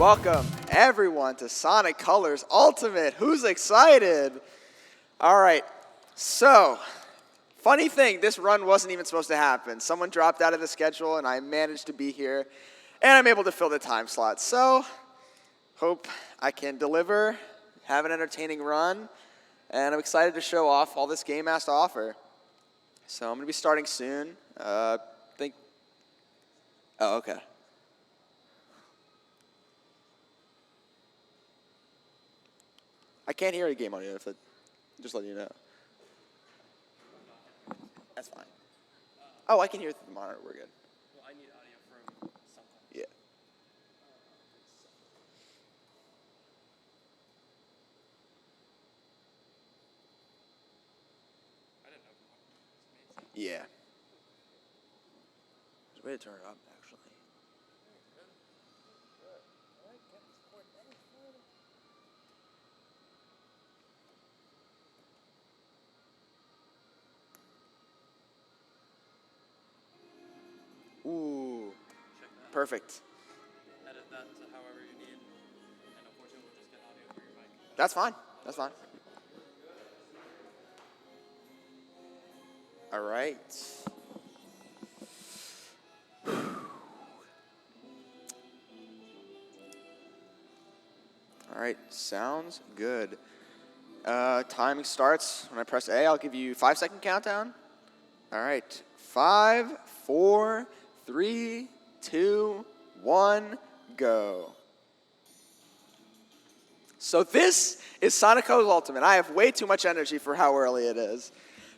Welcome, everyone, to Sonic Colors Ultimate. Who's excited? All right, so, funny thing, this run wasn't even supposed to happen. Someone dropped out of the schedule, and I managed to be here, and I'm able to fill the time slot. So, hope I can deliver, have an entertaining run, and I'm excited to show off all this game has to offer. So I'm going to be starting soon. Oh, okay. I can't hear a game audio, if it, just letting you know. That's fine. Oh, I can hear through the monitor. We're good. Well, I need audio from something. Yeah. I didn't know. It's amazing. Yeah. There's a way to turn it up, actually. Ooh, Check that. perfect. Edit that to however you need. And unfortunately, we'll just get audio for your mic. That's fine. That's fine. All right. All right, sounds good. Timing starts when I press A. I'll give you 5-second countdown. All right, 5, 4, 3, 2, 1, go. So this is Sonic Colors Ultimate. I have way too much energy for how early it is.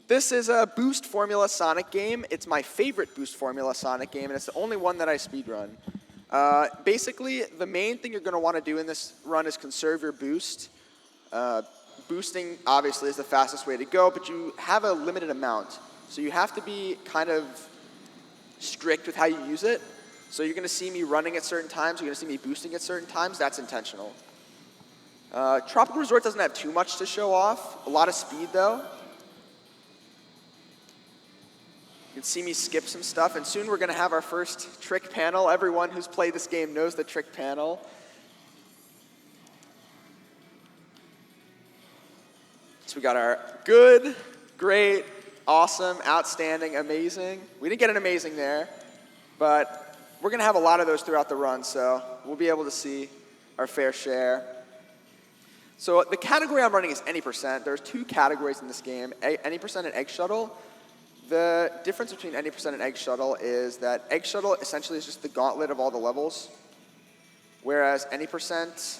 This is a boost formula Sonic game. It's my favorite boost formula Sonic game, and it's the only one that I speedrun. Basically, the main thing you're going to want to do in this run is conserve your boost. Boosting, obviously, is the fastest way to go, but you have a limited amount. So you have to be kind of strict with how you use it. So you're going to see me running at certain times. You're going to see me boosting at certain times. That's intentional. Tropical Resort doesn't have too much to show off. A lot of speed, though. You can see me skip some stuff, and soon we're going to have our first trick panel. Everyone who's played this game knows the trick panel. So we got our good, great, awesome, outstanding, amazing. We didn't get an amazing there, but we're going to have a lot of those throughout the run, so we'll be able to see our fair share. So the category I'm running is any percent. There's 2 categories in this game, any percent and egg shuttle. The difference between any percent and egg shuttle is that egg shuttle essentially is just the gauntlet of all the levels, whereas any percent,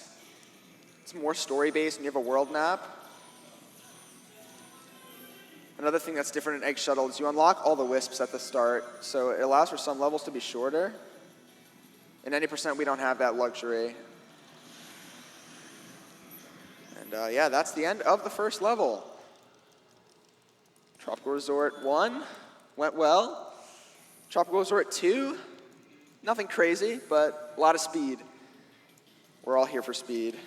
it's more story-based and you have a world map. Another thing that's different in egg shuttle is you unlock all the wisps at the start, so it allows for some levels to be shorter. In any percent, we don't have that luxury. And yeah, that's the end of the first level. Tropical Resort 1 went well. Tropical Resort 2, nothing crazy, but a lot of speed. We're all here for speed.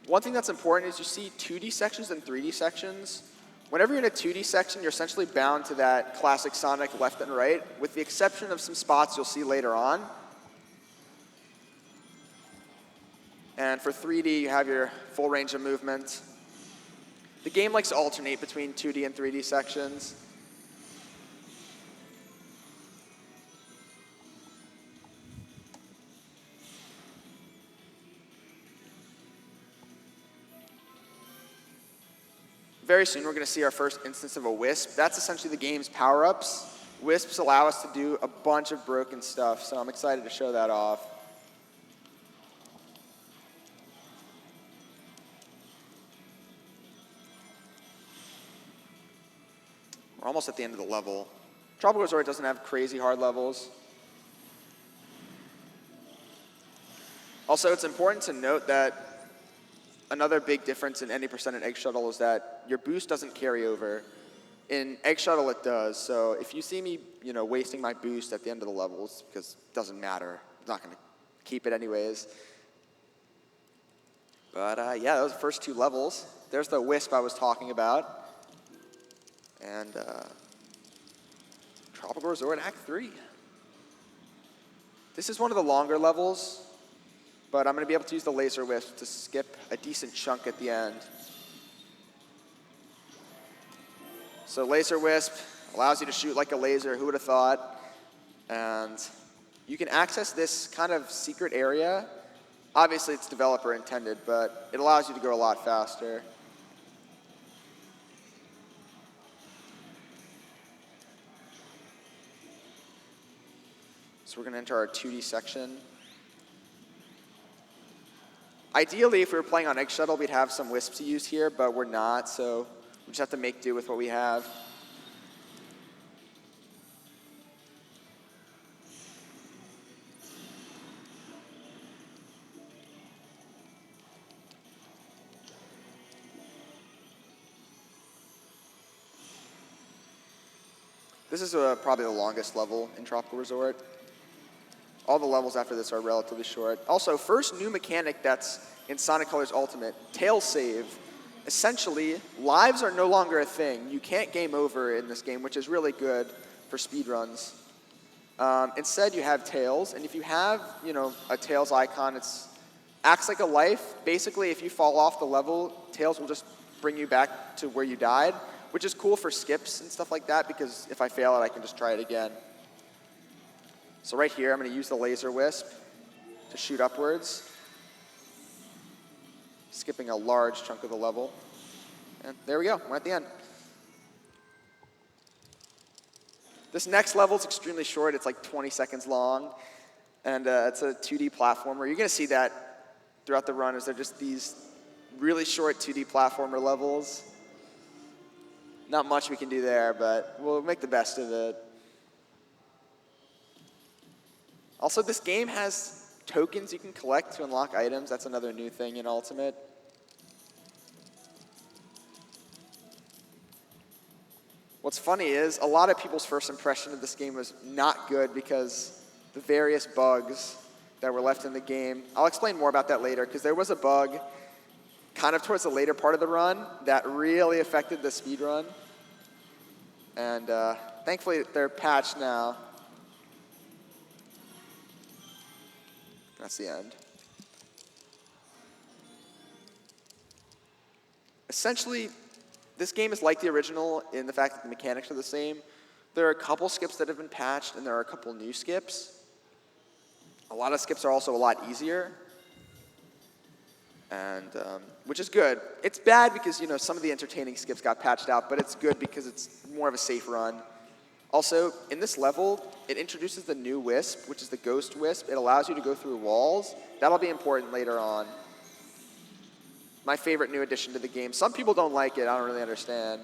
One thing that's important is you see 2D sections and 3D sections. Whenever you're in a 2D section, you're essentially bound to that classic Sonic left and right, with the exception of some spots you'll see later on. And for 3D, you have your full range of movement. The game likes to alternate between 2D and 3D sections. Very soon, we're going to see our first instance of a wisp. That's essentially the game's power-ups. Wisps allow us to do a bunch of broken stuff, so I'm excited to show that off. We're almost at the end of the level. Tropical Resort doesn't have crazy hard levels. Also, it's important to note that another big difference in any percent in Egg Shuttle is that your boost doesn't carry over. In Egg Shuttle, it does. So if you see me, wasting my boost at the end of the levels, because it doesn't matter, I'm not going to keep it anyways. But yeah, those first 2 levels. There's the wisp I was talking about. And Tropical Resort Act 3. This is one of the longer levels, but I'm going to be able to use the laser wisp to skip a decent chunk at the end. So laser wisp allows you to shoot like a laser, who would have thought? And you can access this kind of secret area. Obviously it's developer intended, but it allows you to go a lot faster. So we're going to enter our 2D section. Ideally, if we were playing on Egg Shuttle, we'd have some wisps to use here, but we're not, so we just have to make do with what we have. This is probably the longest level in Tropical Resort. All the levels after this are relatively short. Also, first new mechanic that's in Sonic Colors Ultimate, tail save. Essentially, lives are no longer a thing. You can't game over in this game, which is really good for speedruns. Instead, you have tails, and if you have, a tails icon, it acts like a life. Basically, if you fall off the level, tails will just bring you back to where you died, which is cool for skips and stuff like that, because if I fail it, I can just try it again. So right here, I'm going to use the laser wisp to shoot upwards, skipping a large chunk of the level. And there we go, we're at the end. This next level is extremely short. It's like 20 seconds long, and it's a 2D platformer. You're going to see that throughout the run, is they're just these really short 2D platformer levels. Not much we can do there, but we'll make the best of it. Also, this game has tokens you can collect to unlock items. That's another new thing in Ultimate. What's funny is, a lot of people's first impression of this game was not good because the various bugs that were left in the game. I'll explain more about that later, because there was a bug kind of towards the later part of the run that really affected the speed run. And thankfully, they're patched now. That's the end. Essentially, this game is like the original in the fact that the mechanics are the same. There are a couple skips that have been patched, and there are a couple new skips. A lot of skips are also a lot easier, and which is good. It's bad because some of the entertaining skips got patched out, but it's good because it's more of a safe run. Also, in this level, it introduces the new wisp, which is the ghost wisp. It allows you to go through walls. That'll be important later on. My favorite new addition to the game. Some people don't like it. I don't really understand.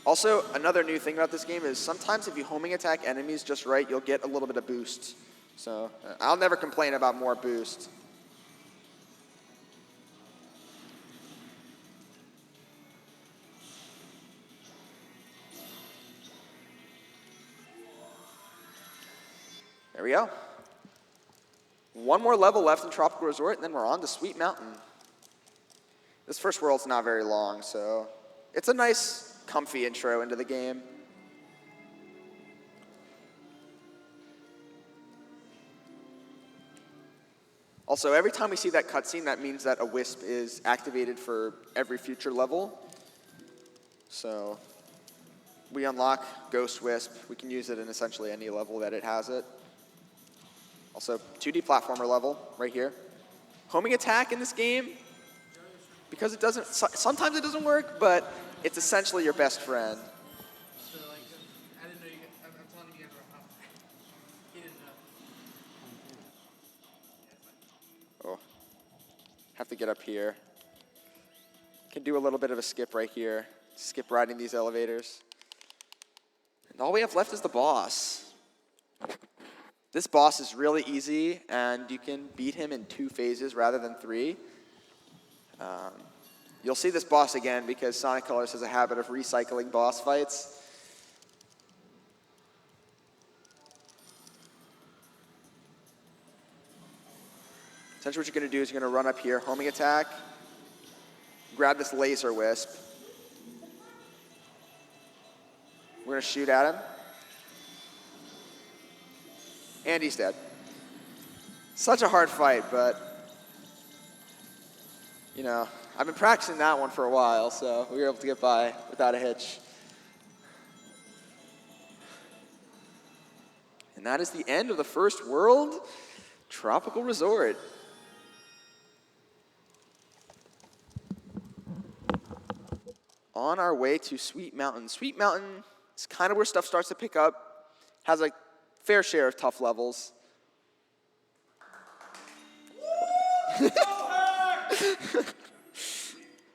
Also, another new thing about this game is sometimes if you homing attack enemies just right, you'll get a little bit of boost. So I'll never complain about more boost. There we go. One more level left in Tropical Resort, and then we're on to Sweet Mountain. This first world's not very long, so it's a nice, comfy intro into the game. Also, every time we see that cutscene, that means that a wisp is activated for every future level. So we unlock Ghost Wisp. We can use it in essentially any level that it has it. Also, 2D platformer level right here. Homing attack in this game, because it doesn't, sometimes it doesn't work, but it's essentially your best friend. So, I didn't know you guys, I'm telling you guys about how he didn't know. Oh, have to get up here. Can do a little bit of a skip right here. Skip riding these elevators. And all we have left is the boss. This boss is really easy, and you can beat him in 2 phases rather than 3. You'll see this boss again because Sonic Colors has a habit of recycling boss fights. Essentially what you're going to do is you're going to run up here, homing attack, grab this laser wisp. We're going to shoot at him. And he's dead. Such a hard fight, but, you know, I've been practicing that one for a while, so we were able to get by without a hitch. And that is the end of the first world tropical resort. On our way to Sweet Mountain. Sweet Mountain is kind of where stuff starts to pick up. Has a fair share of tough levels.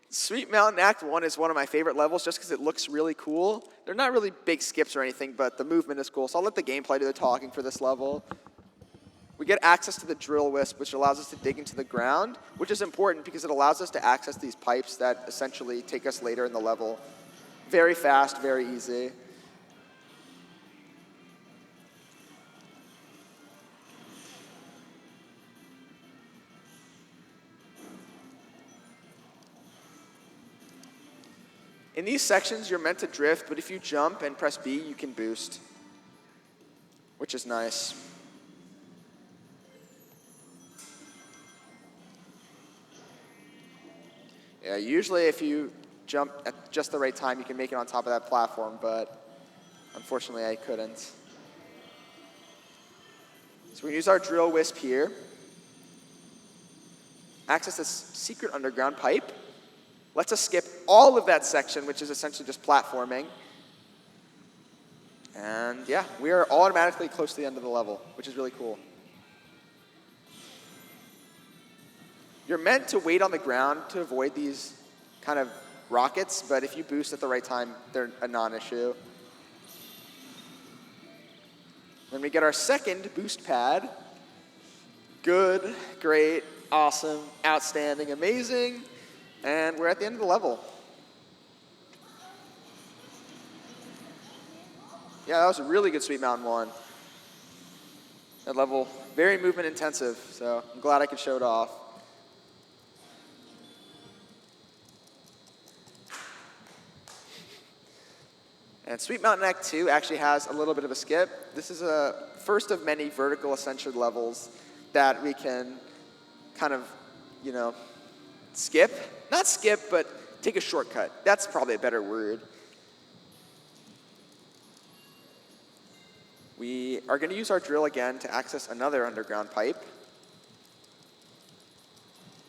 Sweet Mountain Act 1 is one of my favorite levels just because it looks really cool. They're not really big skips or anything, but the movement is cool. So I'll let the gameplay do the talking for this level. We get access to the drill wisp, which allows us to dig into the ground, which is important because it allows us to access these pipes that essentially take us later in the level. Very fast, very easy. In these sections, you're meant to drift, but if you jump and press B, you can boost, which is nice. Yeah, usually if you jump at just the right time, you can make it on top of that platform, but unfortunately I couldn't. So we use our drill wisp here. Access this secret underground pipe. Lets us skip all of that section, which is essentially just platforming. And yeah, we are automatically close to the end of the level, which is really cool. You're meant to wait on the ground to avoid these kind of rockets, but if you boost at the right time, they're a non-issue. Then we get our second boost pad. Good, great, awesome, outstanding, amazing. And we're at the end of the level. Yeah, that was a really good Sweet Mountain one. That level, very movement intensive, so I'm glad I could show it off. And Sweet Mountain Act 2 actually has a little bit of a skip. This is a first of many vertical ascension levels that we can kind of, you know, skip. Not skip, but take a shortcut. That's probably a better word. We are going to use our drill again to access another underground pipe.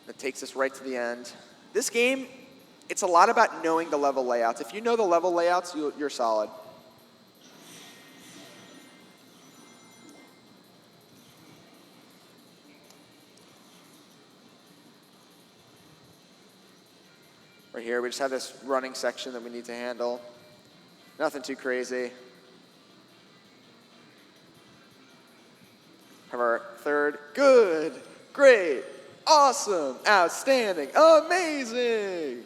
That takes us right to the end. This game, it's a lot about knowing the level layouts. If you know the level layouts, you're solid. Right here, we just have this running section that we need to handle. Nothing too crazy. Have our third, good, great, awesome, outstanding, amazing.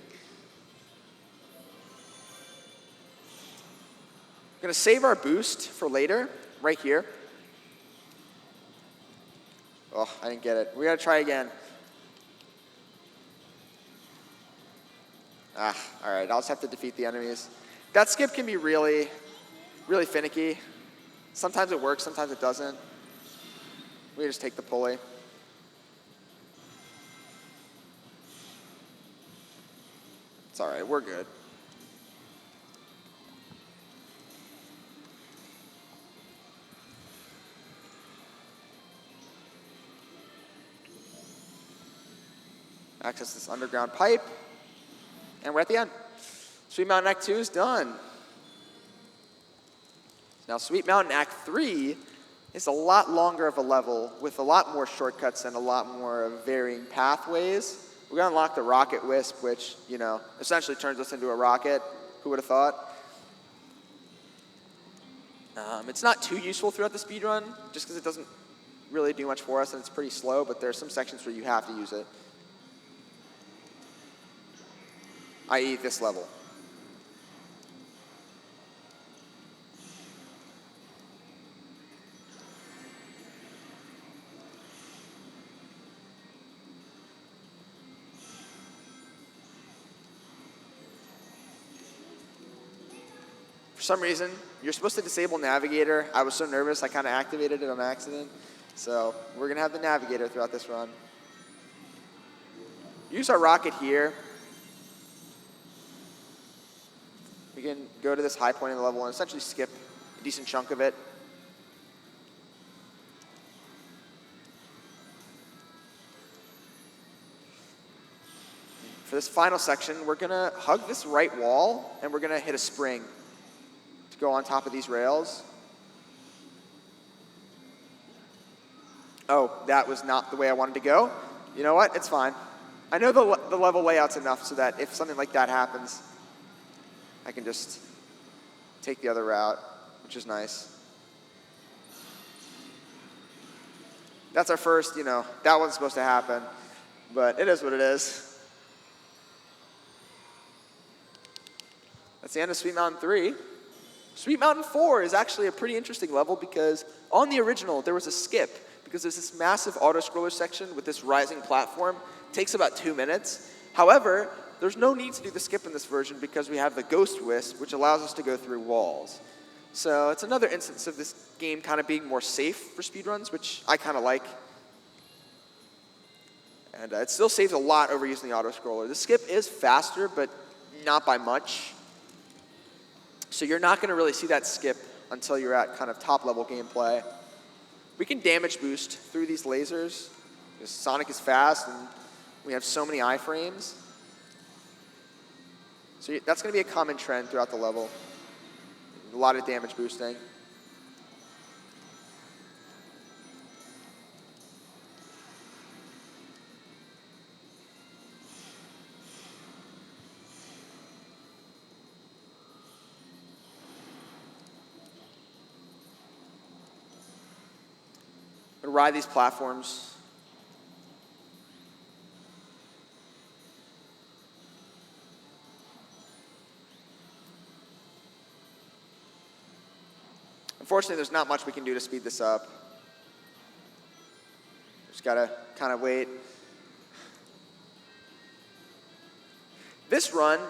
I'm going to save our boost for later, right here. Oh, I didn't get it. We got to try again. All right, I'll just have to defeat the enemies. That skip can be really, really finicky. Sometimes it works, sometimes it doesn't. We just take the pulley. It's all right, we're good. Access this underground pipe. And we're at the end. Sweet Mountain Act 2 is done. Now Sweet Mountain Act 3 is a lot longer of a level with a lot more shortcuts and a lot more varying pathways. We're going to unlock the rocket wisp, which, you know, essentially turns us into a rocket. Who would have thought? It's not too useful throughout the speedrun, just because it doesn't really do much for us and it's pretty slow, but there are some sections where you have to use it. I.e. this level. For some reason, you're supposed to disable navigator. I was so nervous, I kind of activated it on accident. So we're going to have the navigator throughout this run. Use our rocket here. We can go to this high point in the level and essentially skip a decent chunk of it. For this final section, we're going to hug this right wall, and we're going to hit a spring to go on top of these rails. Oh, that was not the way I wanted to go. You know what? It's fine. I know the level layout's enough so that if something like that happens, I can just take the other route, which is nice. That's our first, that wasn't supposed to happen, but it is what it is. That's the end of Sweet Mountain 3. Sweet Mountain 4 is actually a pretty interesting level because on the original, there was a skip because there's this massive auto-scroller section with this rising platform. It takes about 2 minutes. However, there's no need to do the skip in this version because we have the Ghost Wisp, which allows us to go through walls. So it's another instance of this game kind of being more safe for speedruns, which I kind of like. And it still saves a lot over using the auto-scroller. The skip is faster, but not by much. So you're not going to really see that skip until you're at kind of top-level gameplay. We can damage boost through these lasers, because Sonic is fast, and we have so many iframes. So that's going to be a common trend throughout the level. A lot of damage boosting. Ride these platforms. Unfortunately, there's not much we can do to speed this up. Just gotta kind of wait. This run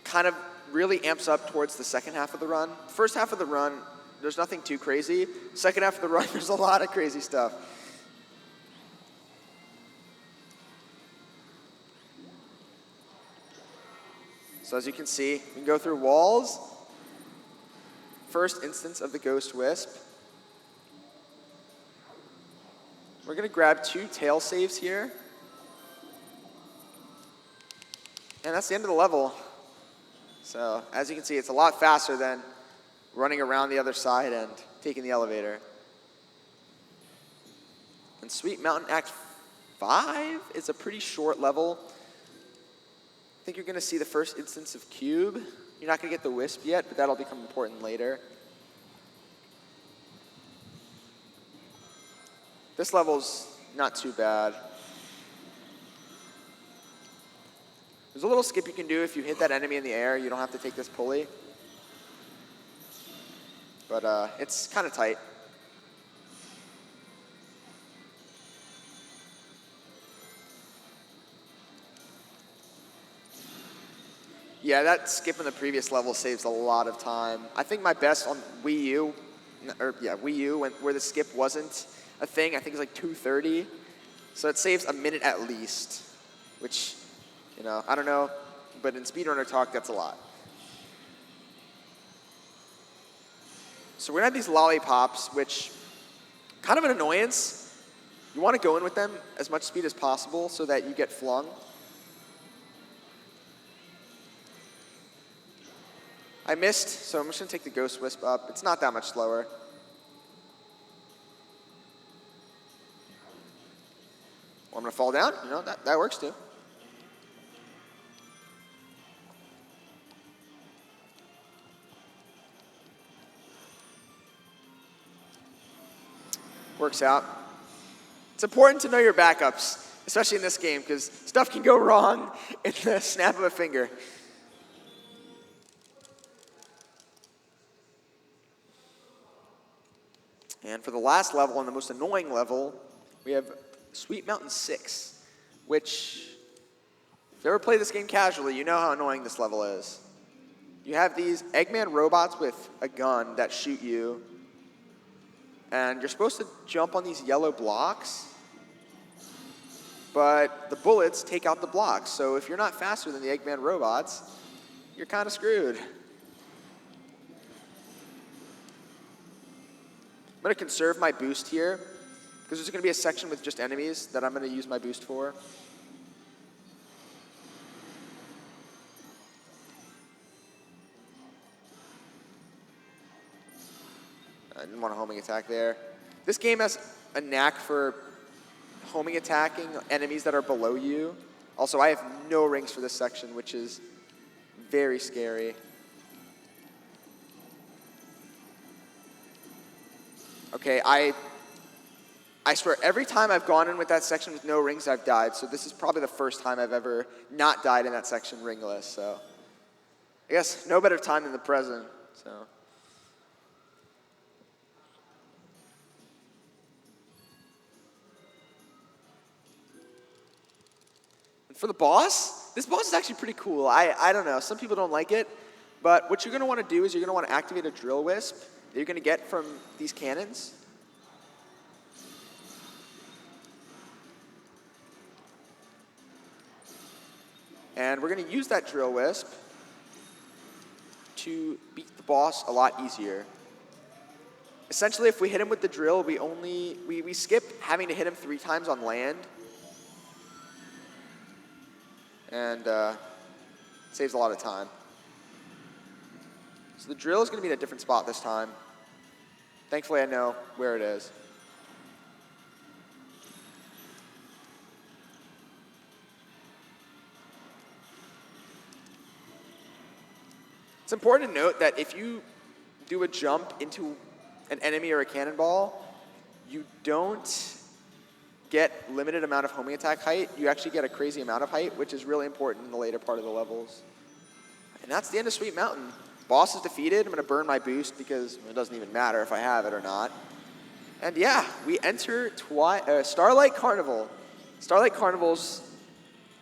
kind of really amps up towards the second half of the run. First half of the run, there's nothing too crazy. Second half of the run, there's a lot of crazy stuff. So as you can see, we can go through walls. First instance of the Ghost Wisp. We're going to grab 2 tail saves here. And that's the end of the level. So as you can see, it's a lot faster than running around the other side and taking the elevator. And Sweet Mountain Act 5 is a pretty short level. I think you're going to see the first instance of Cube. You're not going to get the Wisp yet, but that'll become important later. This level's not too bad. There's a little skip you can do if you hit that enemy in the air. You don't have to take this pulley. But it's kind of tight. Yeah, that skip in the previous level saves a lot of time. I think my best on Wii U, where the skip wasn't a thing, I think it's like 2:30. So it saves a minute at least, which, I don't know, but in speedrunner talk, that's a lot. So we're gonna have these lollipops, which kind of an annoyance. You want to go in with them as much speed as possible so that you get flung. I missed, so I'm just going to take the Ghost Wisp up. It's not that much slower. Well, I'm going to fall down. That works too. Works out. It's important to know your backups, especially in this game, because stuff can go wrong in the snap of a finger. And for the last level, and the most annoying level, we have Sweet Mountain 6, which, if you ever play this game casually, you know how annoying this level is. You have these Eggman robots with a gun that shoot you. And you're supposed to jump on these yellow blocks. But the bullets take out the blocks. So if you're not faster than the Eggman robots, you're kind of screwed. I'm going to conserve my boost here, because there's going to be a section with just enemies that I'm going to use my boost for. I didn't want a homing attack there. This game has a knack for homing attacking enemies that are below you. Also, I have no rings for this section, which is very scary. Okay, I swear, every time I've gone in with that section with no rings, I've died. So this is probably the first time I've ever not died in that section ringless. So I guess no better time than the present. So. And for the boss, this boss is actually pretty cool. I don't know, some people don't like it. But what you're going to want to do is you're going to want to activate a drill wisp that you're going to get from these cannons. And we're going to use that drill wisp to beat the boss a lot easier. Essentially, if we hit him with the drill, we skip having to hit him 3 times on land. And saves a lot of time. So the drill is going to be in a different spot this time. Thankfully, I know where it is. It's important to note that if you do a jump into an enemy or a cannonball, you don't get limited amount of homing attack height. You actually get a crazy amount of height, which is really important in the later part of the levels. And that's the end of Sweet Mountain. Boss is defeated. I'm going to burn my boost because it doesn't even matter if I have it or not. And yeah, we enter Starlight Carnival. Starlight Carnival's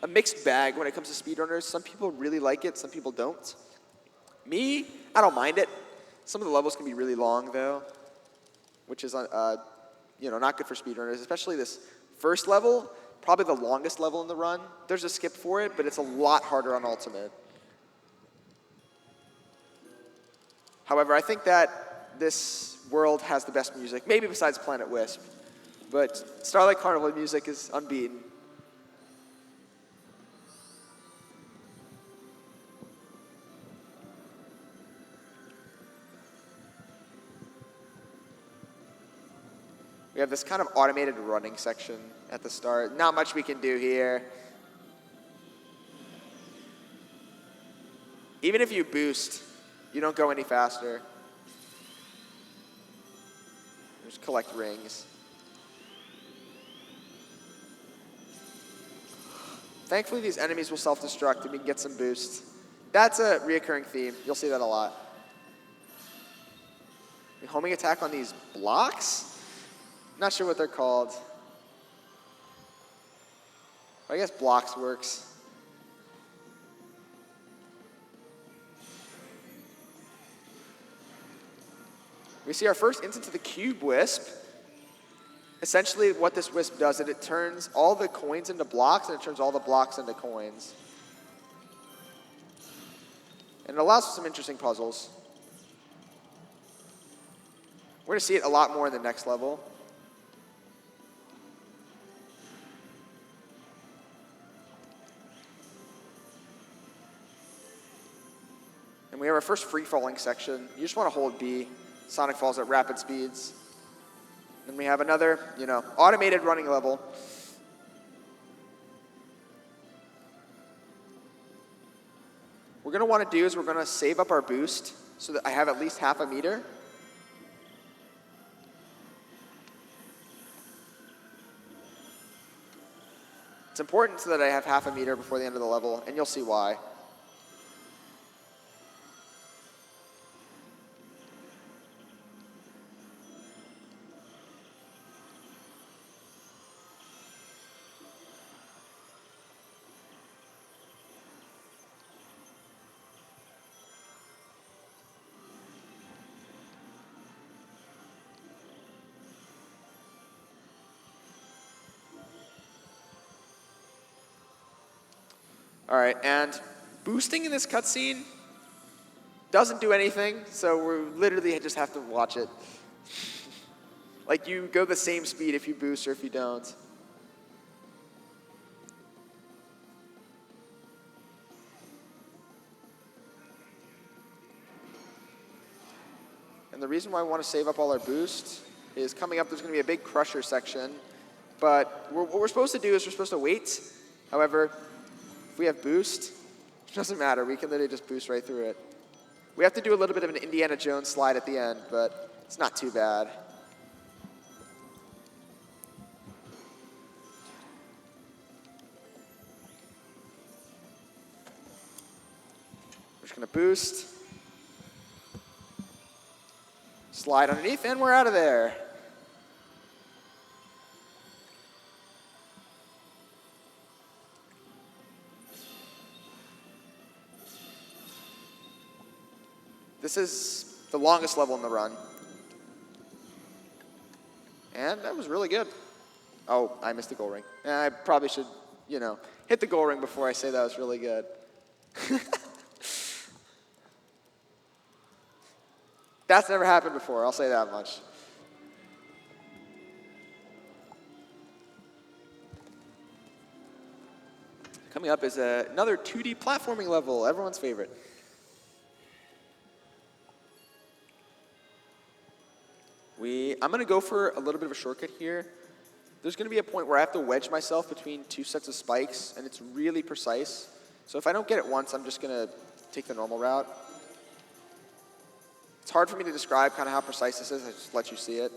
a mixed bag when it comes to speedrunners. Some people really like it, some people don't. Me, I don't mind it. Some of the levels can be really long though, which is not good for speedrunners, especially this first level, probably the longest level in the run. There's a skip for it, but it's a lot harder on Ultimate. However, I think that this world has the best music, maybe besides Planet Wisp. But Starlight Carnival music is unbeaten. We have this kind of automated running section at the start. Not much we can do here. Even if you boost, you don't go any faster. Just collect rings. Thankfully, these enemies will self-destruct and we can get some boost. That's a reoccurring theme. You'll see that a lot. The homing attack on these blocks? Not sure what they're called. I guess blocks works. We see our first instance of the cube wisp. Essentially, what this wisp does is it turns all the coins into blocks, and it turns all the blocks into coins. And it allows for some interesting puzzles. We're going to see it a lot more in the next level. And we have our first free-falling section. You just want to hold B. Sonic falls at rapid speeds. Then we have another, automated running level. What we're going to want to do is we're going to save up our boost so that I have at least half a meter. It's important so that I have half a meter before the end of the level, and you'll see why. All right, and boosting in this cutscene doesn't do anything, so we literally just have to watch it. Like, you go the same speed if you boost or if you don't. And the reason why we want to save up all our boost is coming up, there's going to be a big crusher section. But what we're supposed to do is we're supposed to wait. However, if we have boost, it doesn't matter. We can literally just boost right through it. We have to do a little bit of an Indiana Jones slide at the end, but it's not too bad. We're just going to boost. Slide underneath, and we're out of there. This is the longest level in the run. And that was really good. Oh, I missed the goal ring. I probably should, hit the goal ring before I say that was really good. That's never happened before, I'll say that much. Coming up is another 2D platforming level, everyone's favorite. I'm going to go for a little bit of a shortcut here. There's going to be a point where I have to wedge myself between two sets of spikes, and it's really precise. So if I don't get it once, I'm just going to take the normal route. It's hard for me to describe kind of how precise this is. I just let you see it.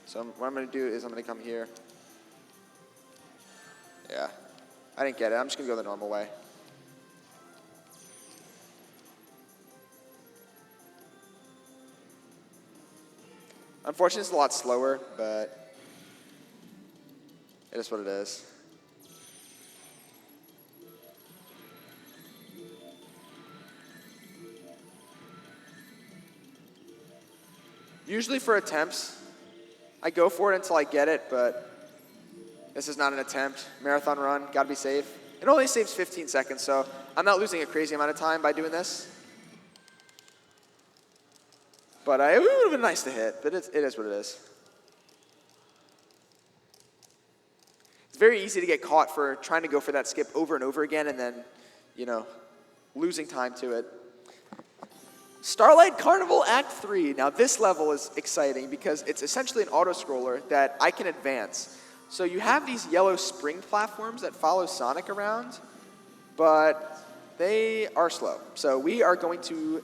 So what I'm going to do is I'm going to come here. Yeah, I didn't get it. I'm just going to go the normal way. Unfortunately, it's a lot slower, but it is what it is. Usually for attempts, I go for it until I get it, but this is not an attempt. Marathon run, gotta be safe. It only saves 15 seconds, so I'm not losing a crazy amount of time by doing this. But it would have been nice to hit, but it is what it is. It's very easy to get caught for trying to go for that skip over and over again and then, losing time to it. Starlight Carnival Act 3. Now this level is exciting because it's essentially an auto-scroller that I can advance. So you have these yellow spring platforms that follow Sonic around, but they are slow. So we are going to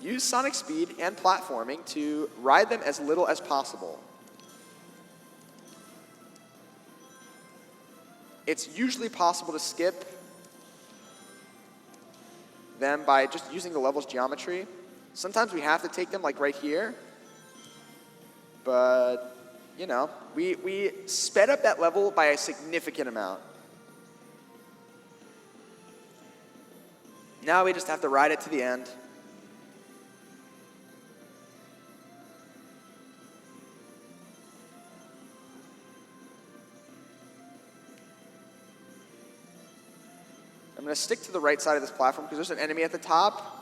use Sonic speed and platforming to ride them as little as possible. It's usually possible to skip them by just using the level's geometry. Sometimes we have to take them like right here. But, we sped up that level by a significant amount. Now we just have to ride it to the end. I'm going to stick to the right side of this platform because there's an enemy at the top.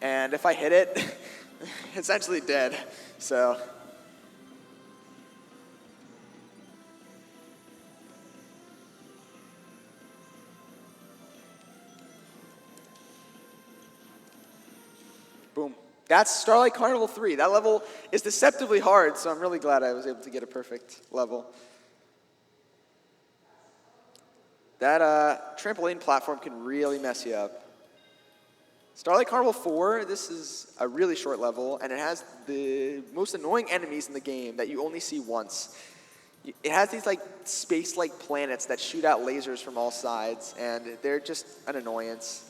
And if I hit it, it's actually dead. So boom. That's Starlight Carnival 3. That level is deceptively hard, so I'm really glad I was able to get a perfect level. That trampoline platform can really mess you up. Starlight Carnival 4, this is a really short level, and it has the most annoying enemies in the game that you only see once. It has these space-like planets that shoot out lasers from all sides, and they're just an annoyance.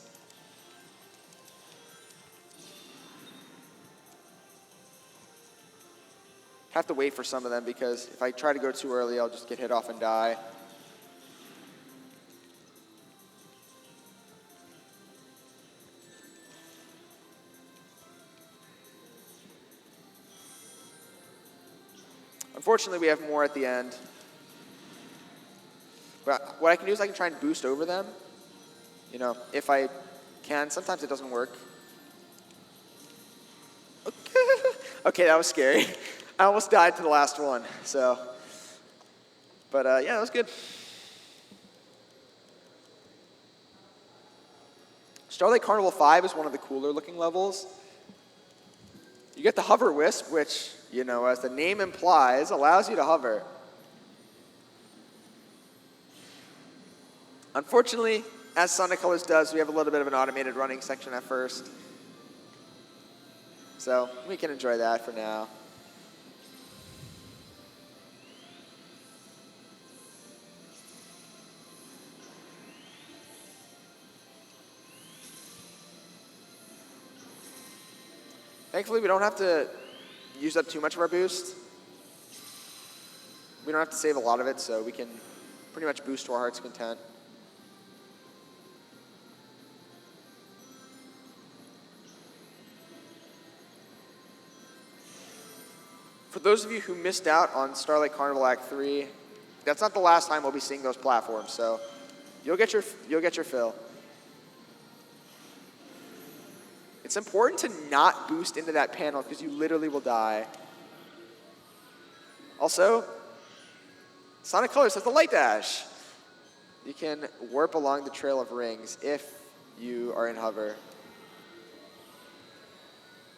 Have to wait for some of them because if I try to go too early, I'll just get hit off and die. Unfortunately, we have more at the end. But what I can do is I can try and boost over them. You know, if I can. Sometimes it doesn't work. Okay, that was scary. I almost died to the last one. So, but yeah, that was good. Starlight Carnival 5 is one of the cooler looking levels. You get the hover wisp, which, you know, as the name implies, allows you to hover. Unfortunately, as Sonic Colors does, we have a little bit of an automated running section at first. So we can enjoy that for now. Thankfully, we don't have to use up too much of our boost. We don't have to save a lot of it, so we can pretty much boost to our heart's content. For those of you who missed out on Starlight Carnival Act 3, that's not the last time we'll be seeing those platforms, so you'll get your fill. It's important to not boost into that panel because you literally will die. Also, Sonic Colors has the light dash. You can warp along the trail of rings if you are in hover.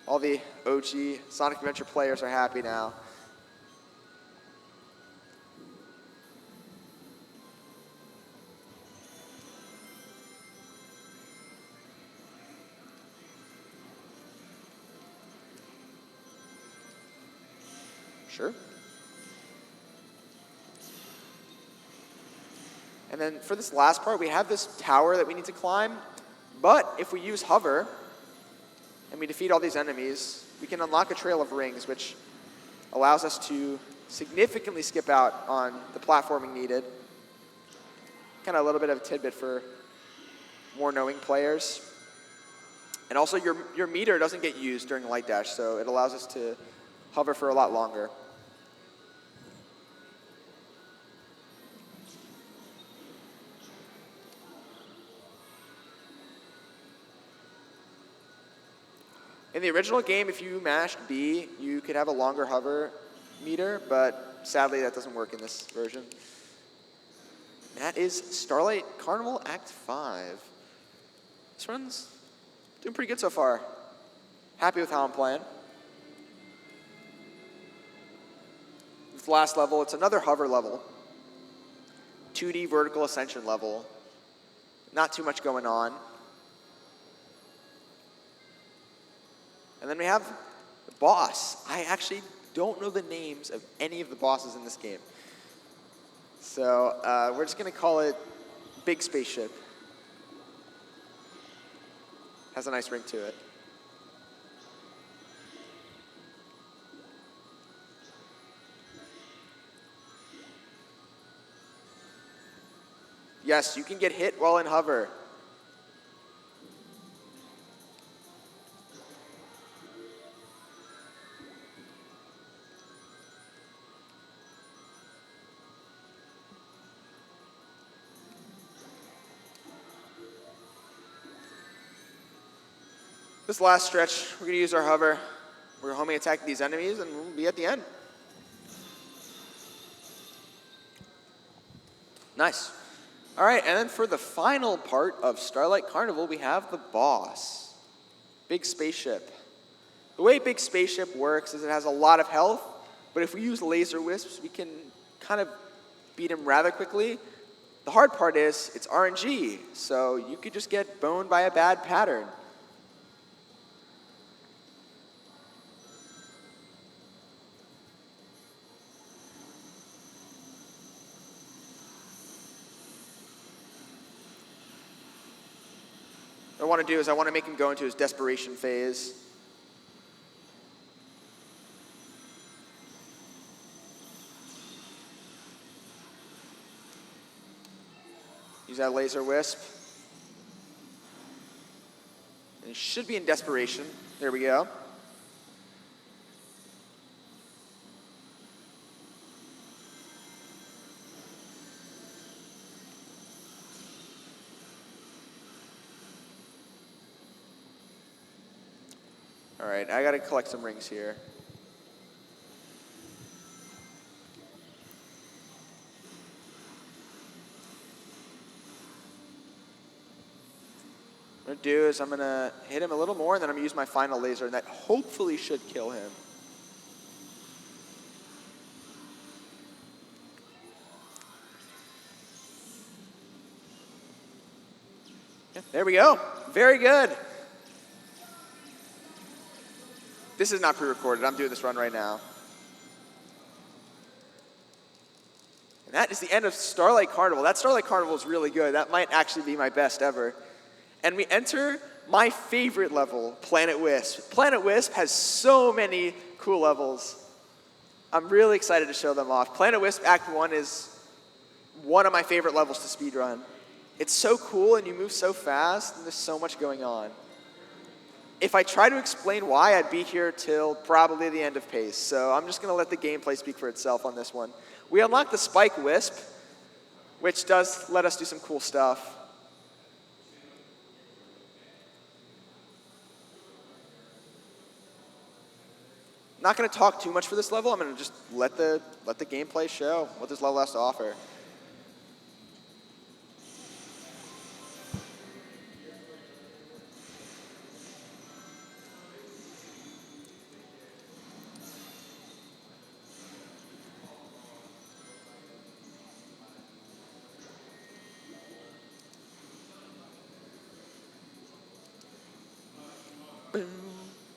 All the OG Sonic Adventure players are happy now. Sure. And then for this last part, we have this tower that we need to climb. But if we use hover and we defeat all these enemies, we can unlock a trail of rings, which allows us to significantly skip out on the platforming needed. Kind of a little bit of a tidbit for more knowing players. And also, your meter doesn't get used during the light dash, so it allows us to hover for a lot longer. In the original game, if you mashed B, you could have a longer hover meter, but sadly that doesn't work in this version. That is Starlight Carnival Act 5. This run's doing pretty good so far. Happy with how I'm playing. This last level, it's another hover level. 2D vertical ascension level. Not too much going on. And then we have the boss. I actually don't know the names of any of the bosses in this game. So we're just going to call it Big Spaceship. Has a nice ring to it. Yes, you can get hit while in hover. This last stretch, we're going to use our hover. We're homing attack these enemies, and we'll be at the end. Nice. All right, and then for the final part of Starlight Carnival, we have the boss, Big Spaceship. The way Big Spaceship works is it has a lot of health, but if we use laser wisps, we can kind of beat him rather quickly. The hard part is it's RNG, so you could just get boned by a bad pattern. What I want to do is I want to make him go into his desperation phase. Use that laser wisp. And he should be in desperation. There we go. All right, I gotta collect some rings here. What I'm gonna do is I'm gonna hit him a little more, and then I'm gonna use my final laser, and that hopefully should kill him. Yeah, there we go. Very good. This is not pre-recorded. I'm doing this run right now. And that is the end of Starlight Carnival. That Starlight Carnival is really good. That might actually be my best ever. And we enter my favorite level, Planet Wisp. Planet Wisp has so many cool levels. I'm really excited to show them off. Planet Wisp Act 1 is one of my favorite levels to speedrun. It's so cool and you move so fast and there's so much going on. If I try to explain why, I'd be here till probably the end of pace. So I'm just going to let the gameplay speak for itself on this one. We unlock the Spike Wisp, which does let us do some cool stuff. Not going to talk too much for this level. I'm going to just let the gameplay show what this level has to offer.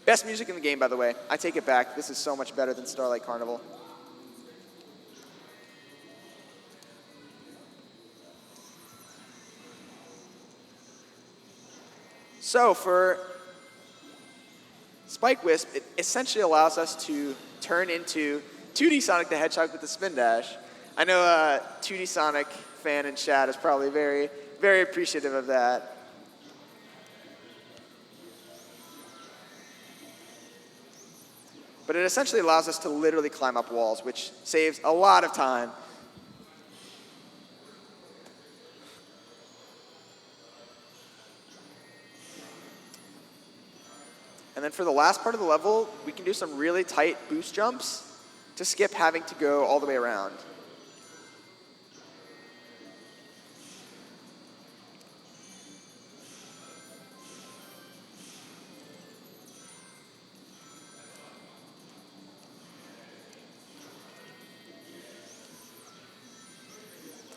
Best music in the game, by the way. I take it back. This is so much better than Starlight Carnival. So for Spike Wisp, it essentially allows us to turn into 2D Sonic the Hedgehog with the spin dash. I know a 2D Sonic fan in chat is probably very, very appreciative of that. But it essentially allows us to literally climb up walls, which saves a lot of time. And then for the last part of the level, we can do some really tight boost jumps to skip having to go all the way around.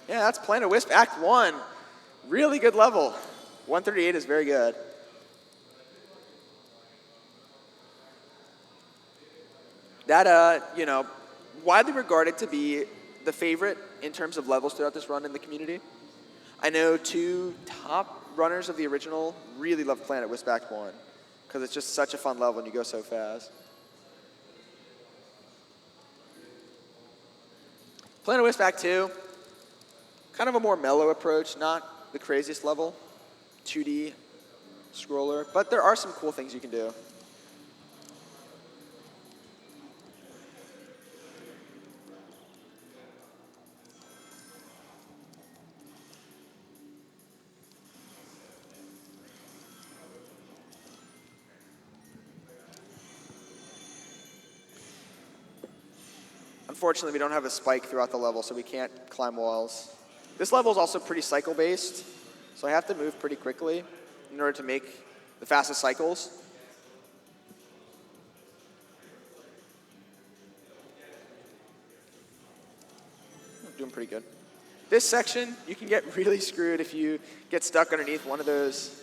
Yeah, that's Planet Wisp Act 1. Really good level. 138 is very good. That, widely regarded to be the favorite in terms of levels throughout this run in the community. I know 2 top runners of the original really love Planet Wisp Act 1 because it's just such a fun level and you go so fast. Planet Wisp Act 2. Kind of a more mellow approach, not the craziest level, 2D scroller, but there are some cool things you can do. Unfortunately, we don't have a spike throughout the level, so we can't climb walls. This level is also pretty cycle-based, so I have to move pretty quickly in order to make the fastest cycles. I'm doing pretty good. This section, you can get really screwed if you get stuck underneath one of those.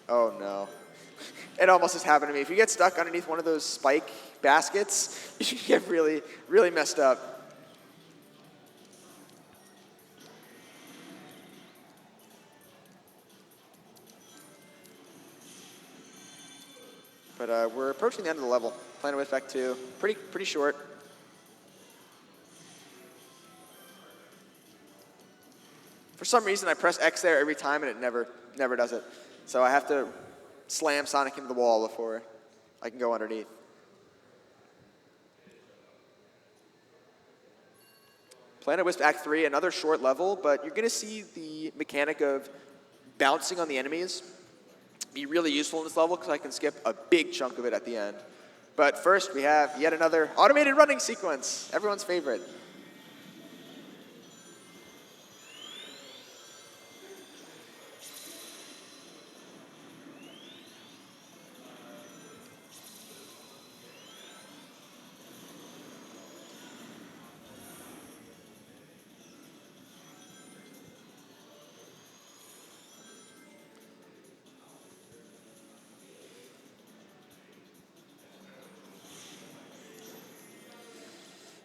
Oh, no. It almost just happened to me. If you get stuck underneath one of those spike baskets, you can get really, really messed up. But we're approaching the end of the level. Planet Wisp Act 2. Pretty short. For some reason, I press X there every time, and it never does it. So I have to slam Sonic into the wall before I can go underneath. Planet Wisp Act 3, another short level, but you're going to see the mechanic of bouncing on the enemies be really useful in this level because I can skip a big chunk of it at the end. But first, we have yet another automated running sequence, everyone's favorite.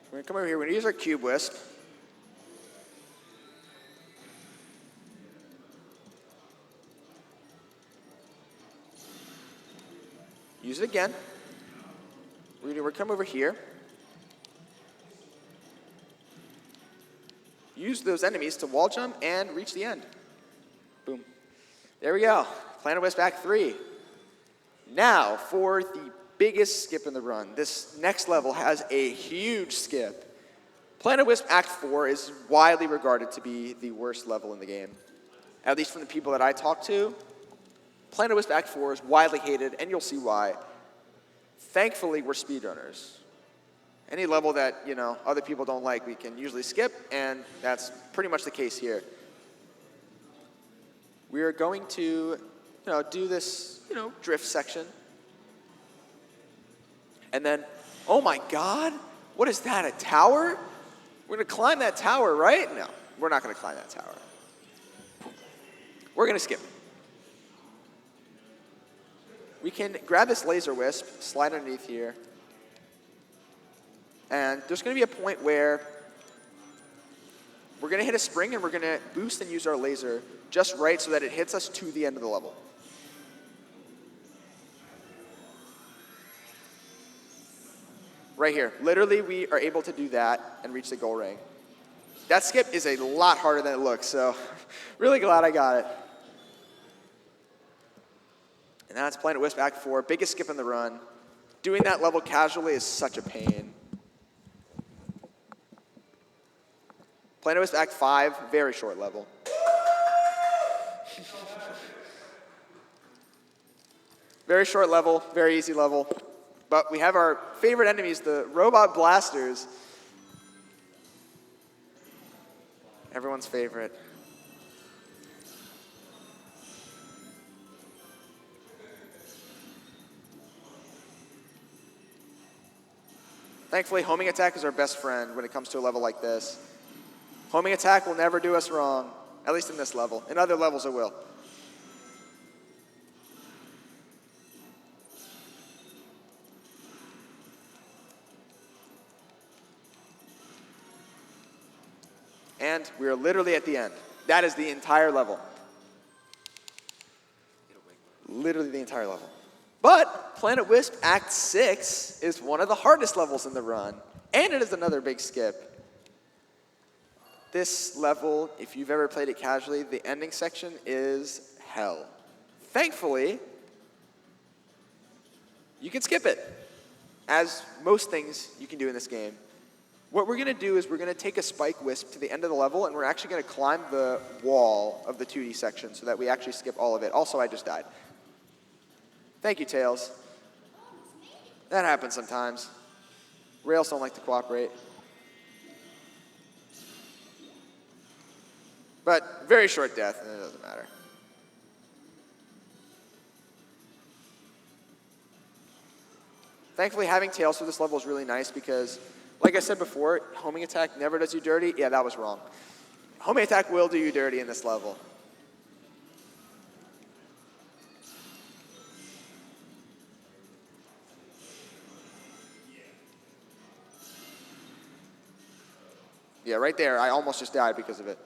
We're gonna come over here, we're gonna use our cube wisp. Use it again. We're gonna come over here. Use those enemies to wall jump and reach the end. Boom. There we go. Planet Wisp Act 3. Now, for the biggest skip in the run. This next level has a huge skip. Planet Wisp Act 4 is widely regarded to be the worst level in the game. At least from the people that I talk to, Planet Wisp Act 4 is widely hated, and you'll see why. Thankfully, we're speedrunners. Any level that, other people don't like, we can usually skip, and that's pretty much the case here. We are going to, do this, drift section. And then, oh my God, what is that, a tower? We're gonna climb that tower, right? No, we're not gonna climb that tower. We're gonna skip. We can grab this laser wisp, slide underneath here, and there's gonna be a point where we're gonna hit a spring and we're gonna boost and use our laser just right so that it hits us to the end of the level. Right here. Literally, we are able to do that and reach the goal ring. That skip is a lot harder than it looks, so really glad I got it. And that's Planet Wisp Act 4, biggest skip in the run. Doing that level casually is such a pain. Planet Wisp Act 5, very short level. Very short level, very easy level. But we have our favorite enemies, the robot blasters. Everyone's favorite. Thankfully, homing attack is our best friend when it comes to a level like this. Homing attack will never do us wrong, at least in this level. In other levels, it will. And we are literally at the end. That is the entire level. Literally the entire level. But Planet Wisp Act 6 is one of the hardest levels in the run. And it is another big skip. This level, if you've ever played it casually, the ending section is hell. Thankfully, you can skip it. As most things you can do in this game. What we're going to do is we're going to take a spike wisp to the end of the level, and we're actually going to climb the wall of the 2D section so that we actually skip all of it. Also, I just died. Thank you, Tails. That happens sometimes. Rails don't like to cooperate. But very short death, and it doesn't matter. Thankfully, having Tails for this level is really nice because, like I said before, homing attack never does you dirty. Yeah, that was wrong. Homing attack will do you dirty in this level. Yeah, right there, I almost just died because of it.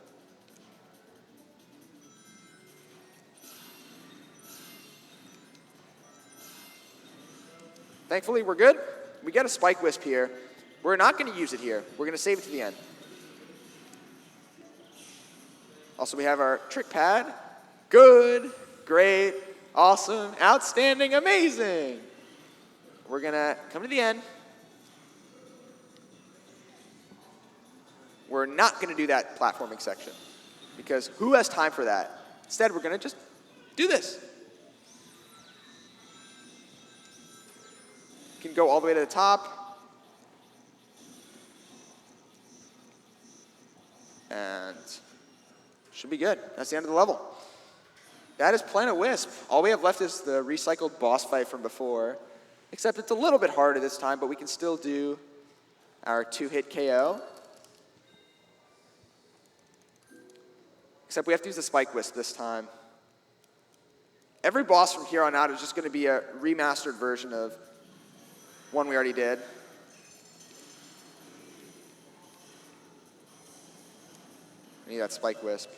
Thankfully, we're good. We got a spike wisp here. We're not going to use it here. We're going to save it to the end. Also, we have our trick pad. Good, great, awesome, outstanding, amazing. We're going to come to the end. We're not going to do that platforming section because who has time for that? Instead, we're going to just do this. can go all the way to the top. And should be good. That's the end of the level. That is Planet Wisp. All we have left is the recycled boss fight from before, except it's a little bit harder this time, but we can still do our 2-hit KO. Except we have to use the Spike Wisp this time. Every boss from here on out is just going to be a remastered version of one we already did. I need that Spike Wisp.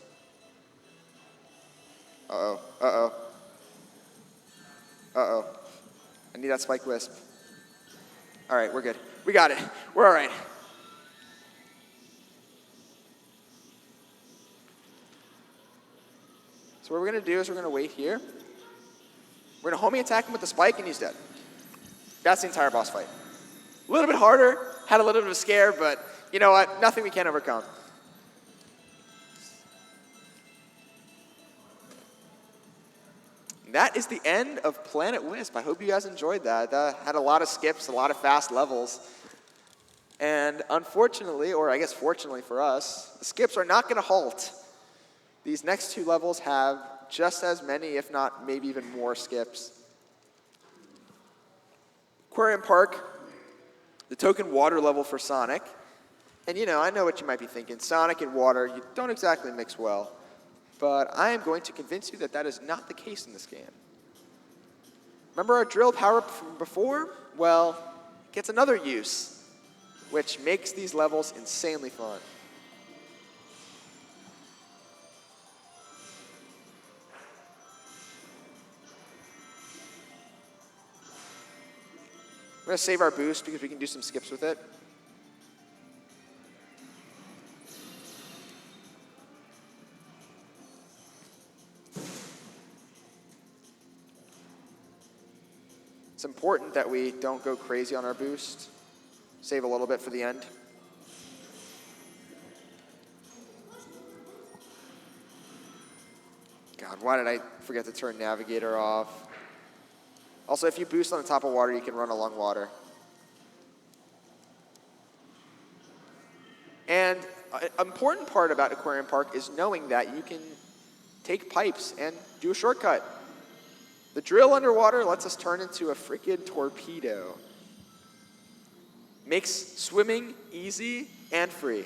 Uh-oh, uh-oh. Uh-oh. I need that Spike Wisp. All right, we're good. We got it. We're all right. So what we're going to do is we're going to wait here. We're going to homie attack him with the spike, and he's dead. That's the entire boss fight. A little bit harder. Had a little bit of a scare, but you know what? Nothing we can't overcome. That is the end of Planet Wisp. I hope you guys enjoyed that. That had a lot of skips, a lot of fast levels. And unfortunately, or I guess fortunately for us, the skips are not going to halt. These next two levels have just as many, if not maybe even more skips. Aquarium Park, the token water level for Sonic. And you know, I know what you might be thinking. Sonic and water, you don't exactly mix well. But I am going to convince you that that is not the case in this game. Remember our drill power-up from before? Well, it gets another use, which makes these levels insanely fun. We're going to save our boost because we can do some skips with it. It's important that we don't go crazy on our boost. Save a little bit for the end. God, why did I forget to turn Navigator off? Also, if you boost on the top of water, you can run along water. And an important part about Aquarium Park is knowing that you can take pipes and do a shortcut. The drill underwater lets us turn into a freaking torpedo. Makes swimming easy and free.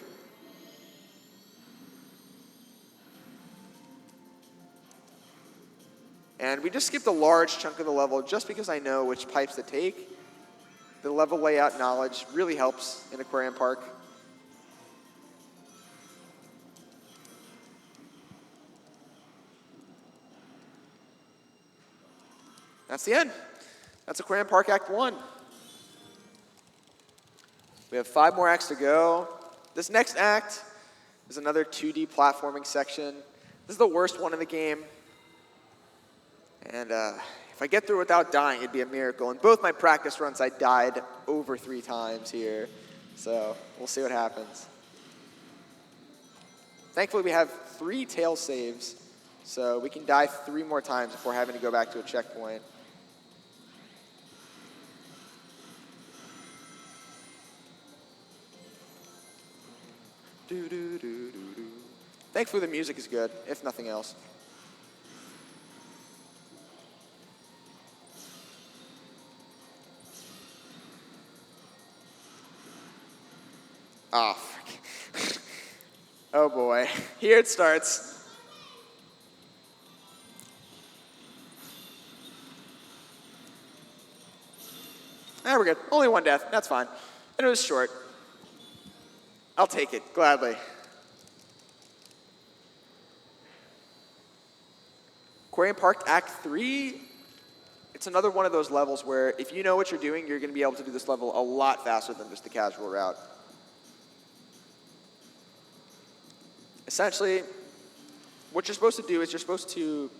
And we just skipped a large chunk of the level just because I know which pipes to take. The level layout knowledge really helps in Aquarium Park. That's the end. That's Aquarium Park Act 1. We have 5 more acts to go. This next act is another 2D platforming section. This is the worst one in the game. And if I get through without dying, it'd be a miracle. In both my practice runs, I died over 3 times here. So we'll see what happens. Thankfully, we have 3 tail saves. So we can die 3 more times before having to go back to a checkpoint. Thankfully, the music is good, if nothing else. Ah, frick. Oh boy, here it starts. Ah, we're good. Only 1 death, that's fine. And it was short. I'll take it, gladly. Aquarium Park Act 3, it's another one of those levels where if you know what you're doing, you're going to be able to do this level a lot faster than just the casual route. Essentially, what you're supposed to do is you're supposed to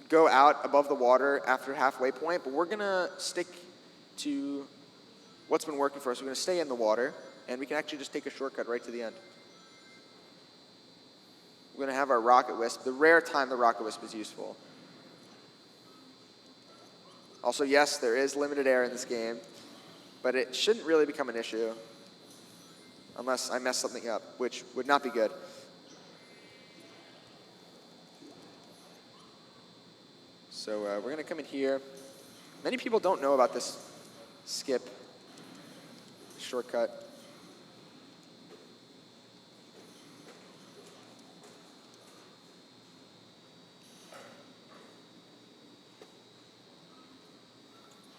go out above the water after halfway point, but we're going to stick to what's been working for us. We're going to stay in the water, and we can actually just take a shortcut right to the end. We're going to have our Rocket Wisp, the rare time the Rocket Wisp is useful. Also, yes, there is limited air in this game. but it shouldn't really become an issue unless I mess something up, which would not be good. So we're going to come in here. Many people don't know about this skip shortcut.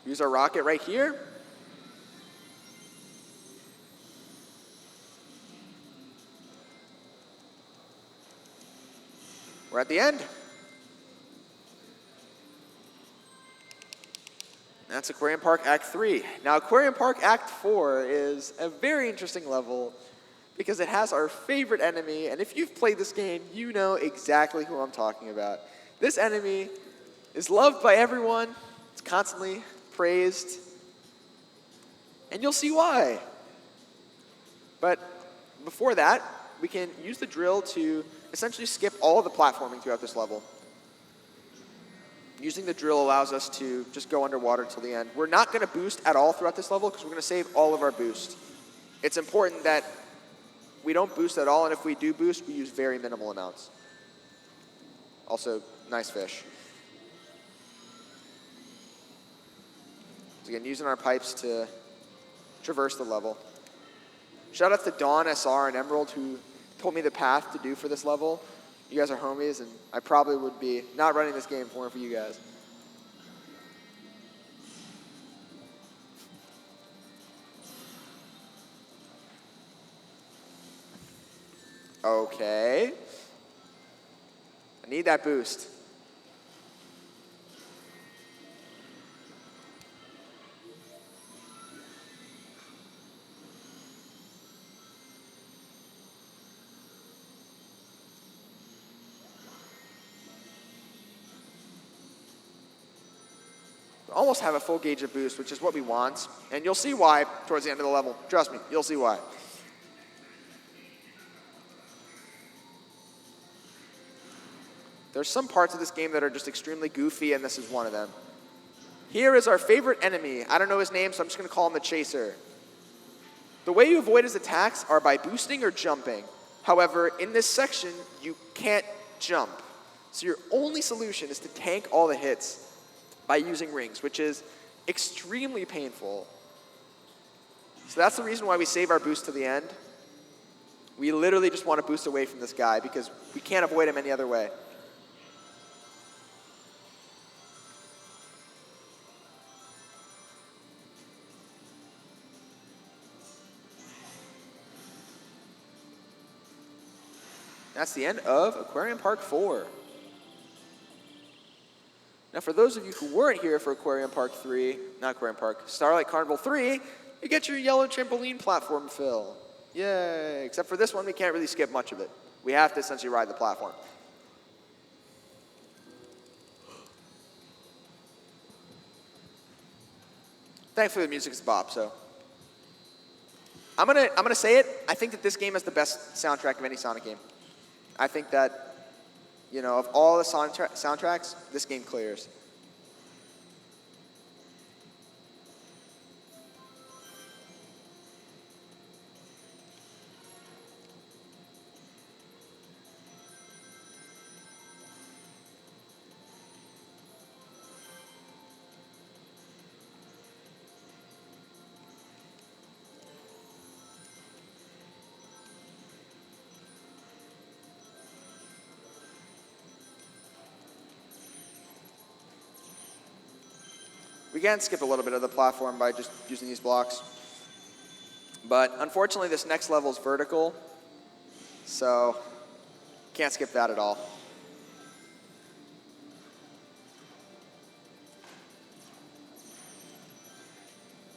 Use our rocket right here. We're at the end. That's Aquarium Park Act 3. Now, Aquarium Park Act 4 is a very interesting level because it has our favorite enemy, and if you've played this game, you know exactly who I'm talking about. This enemy is loved by everyone. It's constantly praised, and you'll see why. But before that, we can use the drill to essentially skip all of the platforming throughout this level. Using the drill allows us to just go underwater till the end. We're not going to boost at all throughout this level because we're going to save all of our boost. It's important that we don't boost at all, and if we do boost, we use very minimal amounts. Also, nice fish. So again, using our pipes to traverse the level. Shout out to Dawn, SR, and Emerald who told me the path to do for this level. You guys are homies, and I probably would be not running this game if it weren't for you guys. Okay. I need that boost. Almost have a full gauge of boost, which is what we want. And you'll see why towards the end of the level. Trust me, you'll see why. There's some parts of this game that are just extremely goofy, and this is one of them. Here is our favorite enemy. I don't know his name, so I'm just going to call him the Chaser. The way you avoid his attacks are by boosting or jumping. However, in this section, you can't jump. So your only solution is to tank all the hits by using rings, which is extremely painful. So that's the reason why we save our boost to the end. We literally just want to boost away from this guy because we can't avoid him any other way. That's the end of Aquarium Park 4. Now, for those of you who weren't here for Aquarium Park 3, not Aquarium Park, Starlight Carnival 3, you get your yellow trampoline platform fill. Yay! Except for this one, we can't really skip much of it. We have to essentially ride the platform. Thankfully, the music's bop, so. I'm gonna say it. I think that this game has the best soundtrack of any Sonic game. I think that, you know, of all the soundtracks, this game clears. We can skip a little bit of the platform by just using these blocks. But unfortunately, this next level is vertical, so can't skip that at all.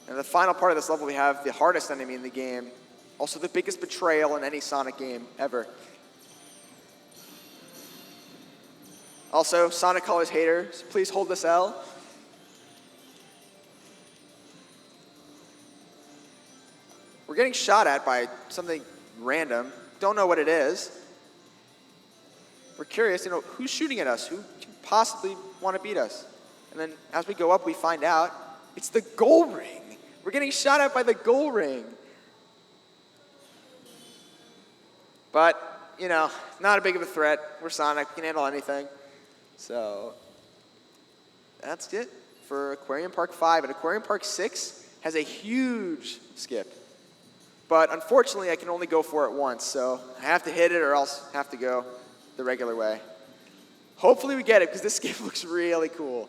And the final part of this level, we have the hardest enemy in the game, also the biggest betrayal in any Sonic game ever. Also, Sonic Colors haters, please hold this L. We're getting shot at by something random. Don't know what it is. We're curious, you know, who's shooting at us? Who can possibly want to beat us? And then as we go up, we find out it's the goal ring. We're getting shot at by the goal ring. But, you know, not a big of a threat. We're Sonic. We can handle anything. So that's it for Aquarium Park 5. And Aquarium Park 6 has a huge skip. But unfortunately, I can only go for it once. So I have to hit it or else have to go the regular way. Hopefully we get it, because this skip looks really cool.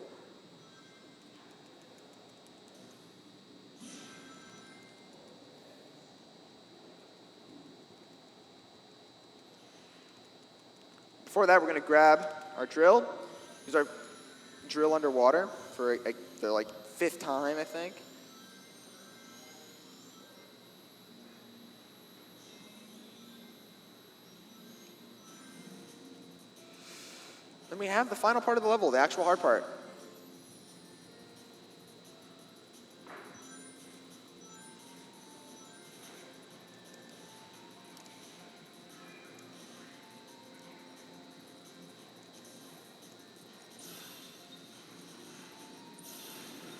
Before that, we're going to grab our drill. Use our drill underwater for the like 5th time, I think. Then we have the final part of the level, the actual hard part.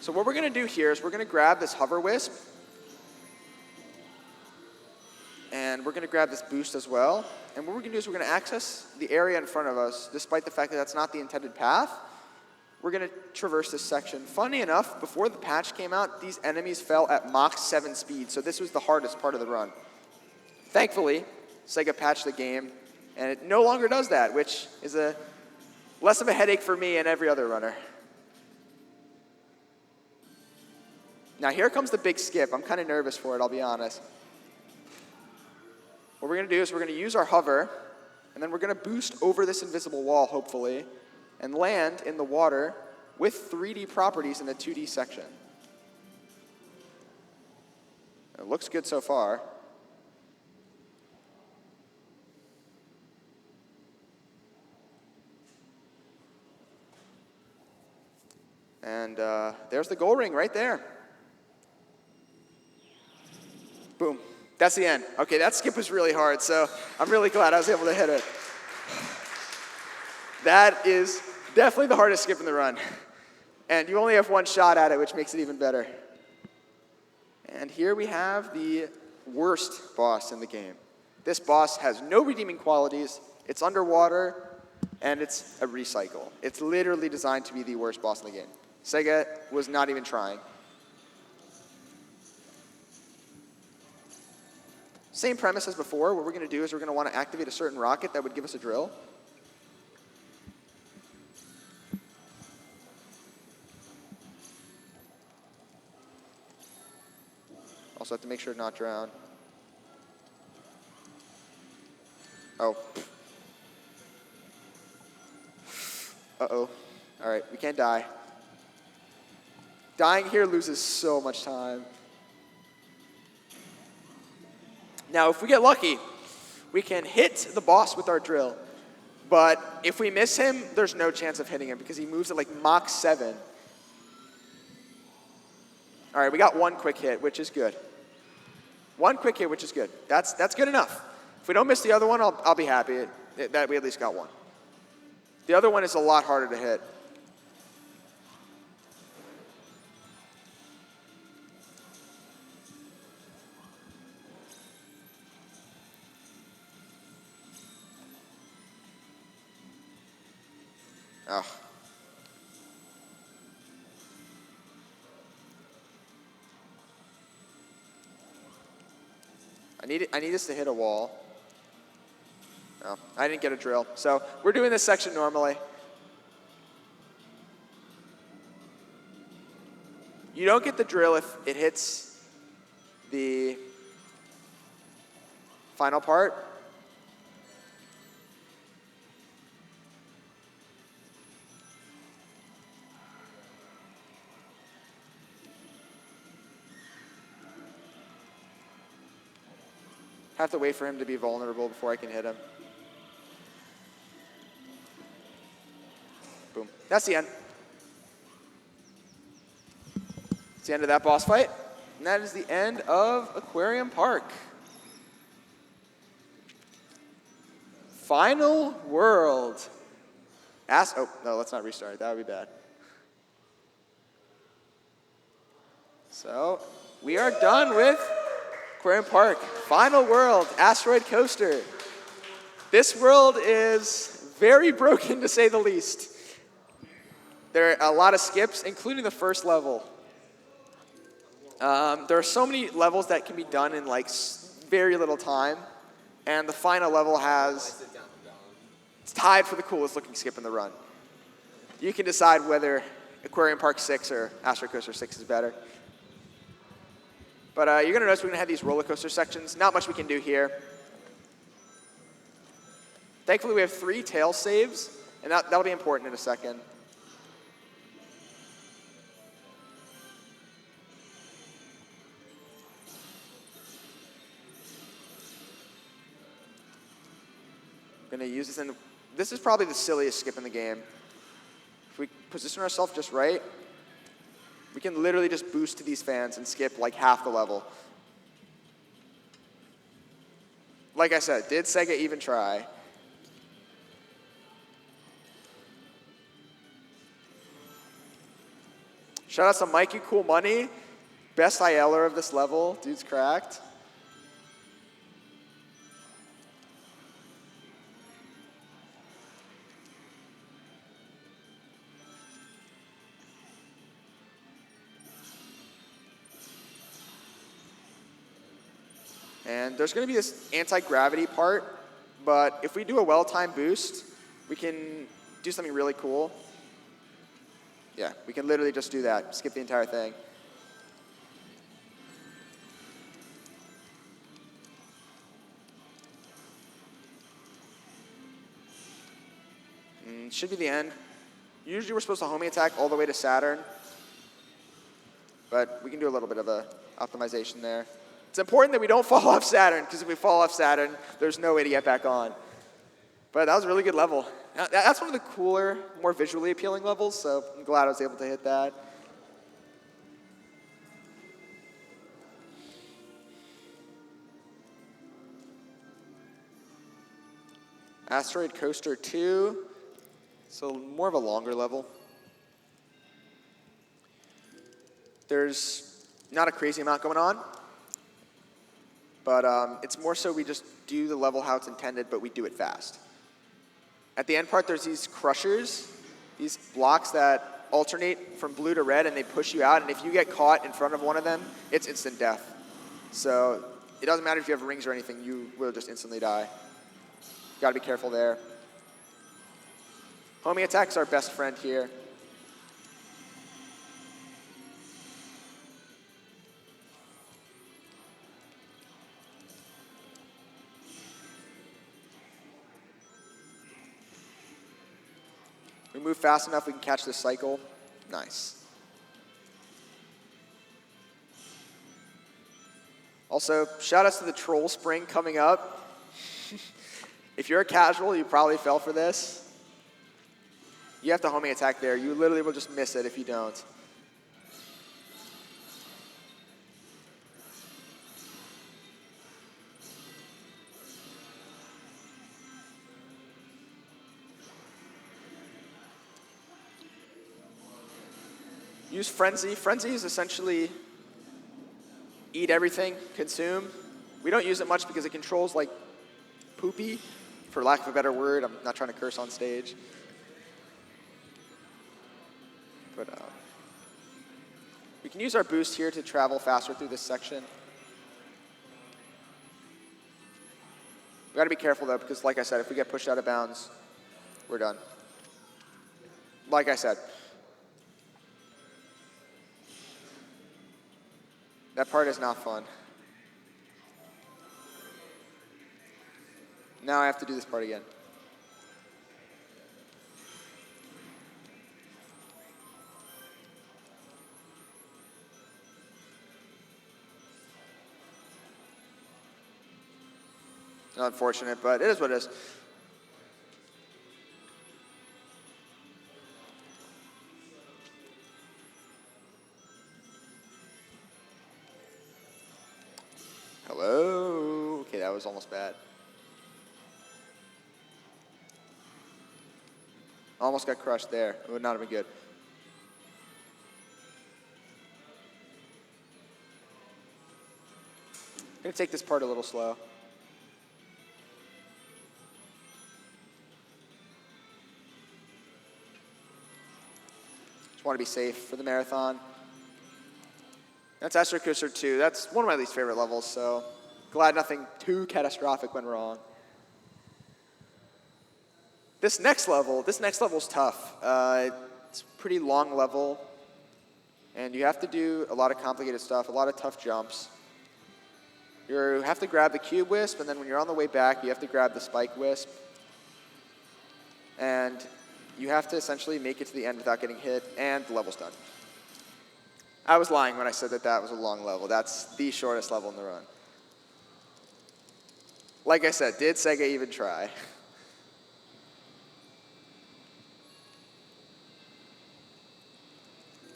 So what we're going to do here is we're going to grab this hover wisp. And we're going to grab this boost as well. And what we're going to do is we're going to access the area in front of us, despite the fact that that's not the intended path. We're going to traverse this section. Funny enough, before the patch came out, these enemies fell at Mach 7 speed, so this was the hardest part of the run. Thankfully, Sega patched the game, and it no longer does that, which is less of a headache for me and every other runner. Now here comes the big skip. I'm kind of nervous for it, I'll be honest. What we're going to do is we're going to use our hover, and then we're going to boost over this invisible wall, hopefully, and land in the water with 3D properties in the 2D section. It looks good so far. And there's the goal ring right there. Boom. That's the end. Okay, that skip was really hard, so I'm really glad I was able to hit it. That is definitely the hardest skip in the run. And you only have one shot at it, which makes it even better. And here we have the worst boss in the game. This boss has no redeeming qualities. It's underwater, and it's a recycle. It's literally designed to be the worst boss in the game. Sega was not even trying. Same premise as before. What we're going to do is we're going to want to activate a certain rocket that would give us a drill. Also have to make sure to not drown. Oh. Uh-oh. All right, we can't die. Dying here loses so much time. Now, if we get lucky, we can hit the boss with our drill. But if we miss him, there's no chance of hitting him because he moves at like Mach 7. All right, we got one quick hit, which is good. One quick hit, which is good. That's good enough. If we don't miss the other one, I'll be happy that we at least got one. The other one is a lot harder to hit. Ugh. I need this to hit a wall. Oh, I didn't get a drill. So we're doing this section normally. You don't get the drill if it hits the final part. I have to wait for him to be vulnerable before I can hit him. Boom. That's the end. It's the end of that boss fight. And that is the end of Aquarium Park. Final world. Oh, no, let's not restart. That would be bad. So, We are done with Aquarium Park. Final world, Asteroid Coaster. This world is very broken, to say the least. There are a lot of skips, including the first level. There are so many levels that can be done in like very little time, and the final level it's tied for the coolest looking skip in the run. You can decide whether Aquarium Park 6 or Asteroid Coaster 6 is better. But you're going to notice we're going to have these roller coaster sections. Not much we can do here. Thankfully, we have 3 tail saves, and that'll be important in a second. I'm going to use this, and this is probably the silliest skip in the game. If we position ourselves just right, we can literally just boost to these fans and skip like half the level. Like I said, did Sega even try? Shout out to Mikey Cool Money, best ILer of this level. Dude's cracked. And there's going to be this anti-gravity part, but if we do a well-timed boost, we can do something really cool. Yeah, we can literally just do that, skip the entire thing. Should be the end. Usually we're supposed to homing attack all the way to Saturn, but we can do a little bit of a optimization there. It's important that we don't fall off Saturn, because if we fall off Saturn, there's no way to get back on. But that was a really good level. That's one of the cooler, more visually appealing levels, so I'm glad I was able to hit that. Asteroid Coaster 2, so more of a longer level. There's not a crazy amount going on, but it's more so we just do the level how it's intended, but we do it fast. At the end part, there's these crushers, these blocks that alternate from blue to red, and they push you out, and if you get caught in front of one of them, it's instant death. So it doesn't matter if you have rings or anything, you will just instantly die. Gotta be careful there. Homing attack's our best friend here. We move fast enough, we can catch this cycle. Nice. Also, shout outs to the troll spring coming up. If you're a casual, you probably fell for this. You have to homing attack there. You literally will just miss it if you don't. Use Frenzy. Frenzy is essentially eat everything, consume. We don't use it much because it controls like poopy, for lack of a better word. I'm not trying to curse on stage. But we can use our boost here to travel faster through this section. We gotta be careful though, because like I said, if we get pushed out of bounds, we're done. Like I said. That part is not fun. Now I have to do this part again. Unfortunate, but it is what it is. Hello? Okay, that was almost bad. Almost got crushed there. It would not have been good. I'm going to take this part a little slow. Just want to be safe for the marathon. That's Asteroid Coaster 2. That's one of my least favorite levels, so glad nothing too catastrophic went wrong. This next level's tough. It's a pretty long level, and you have to do a lot of complicated stuff, a lot of tough jumps. You have to grab the cube wisp, and then when you're on the way back, you have to grab the spike wisp. And you have to essentially make it to the end without getting hit, and the level's done. I was lying when I said that that was a long level. That's the shortest level in the run. Like I said, did Sega even try?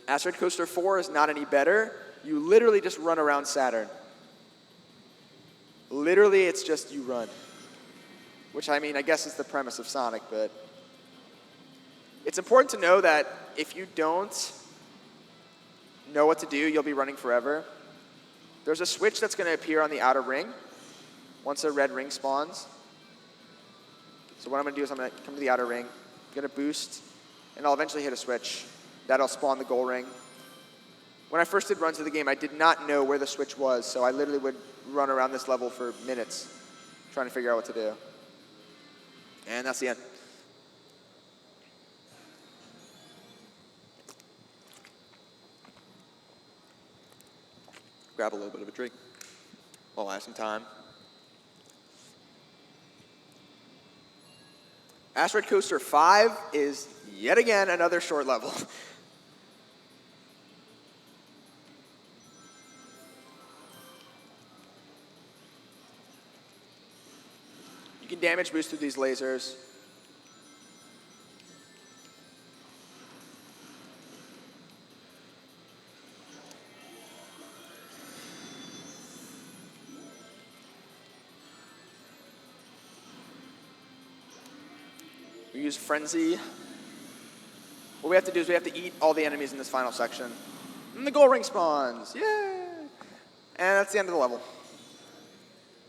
Asteroid Coaster 4 is not any better. You literally just run around Saturn. Literally, it's just you run. Which, I mean, I guess is the premise of Sonic, but it's important to know that if you don't know what to do, you'll be running forever. There's a switch that's going to appear on the outer ring once a red ring spawns. So what I'm going to do is I'm going to come to the outer ring, get a boost, and I'll eventually hit a switch. That'll spawn the goal ring. When I first did runs of the game, I did not know where the switch was, so I literally would run around this level for minutes trying to figure out what to do. And that's the end. Grab a little bit of a drink while I have some time. Asteroid Coaster 5 is yet again another short level. You can damage boost through these lasers. We use Frenzy. What we have to do is we have to eat all the enemies in this final section. And the goal ring spawns. Yay! And that's the end of the level.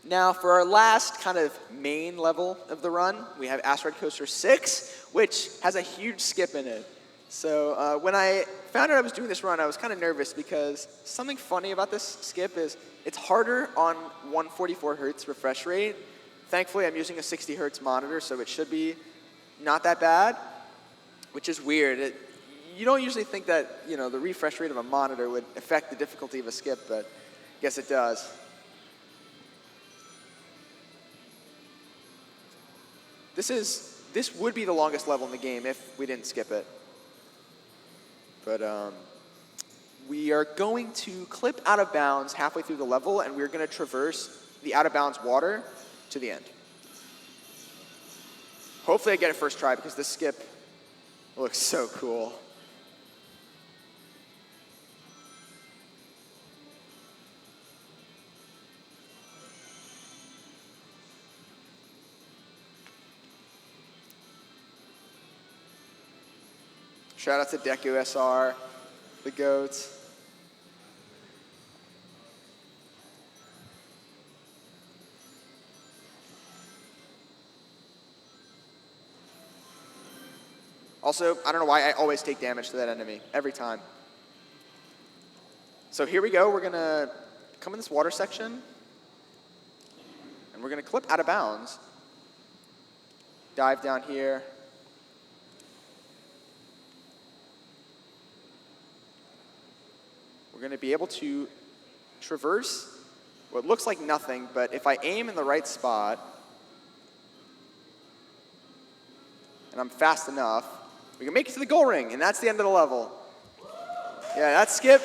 Now, for our last kind of main level of the run, we have Asteroid Coaster 6, which has a huge skip in it. So when I found out I was doing this run, I was kind of nervous because something funny about this skip is it's harder on 144 hertz refresh rate. Thankfully, I'm using a 60 hertz monitor, so it should be not that bad, which is weird. You don't usually think that the refresh rate of a monitor would affect the difficulty of a skip, but I guess it does. This would be the longest level in the game if we didn't skip it. But we are going to clip out of bounds halfway through the level, and we're going to traverse the out of bounds water to the end. Hopefully I get it first try because this skip looks so cool. Shout out to Deku SR, the goats. Also, I don't know why I always take damage to that enemy, every time. So here we go, we're gonna come in this water section, and we're gonna clip out of bounds. Dive down here. We're going to be able to traverse what looks like nothing, but if I aim in the right spot, and I'm fast enough, we can make it to the goal ring, and that's the end of the level. Yeah, that skip.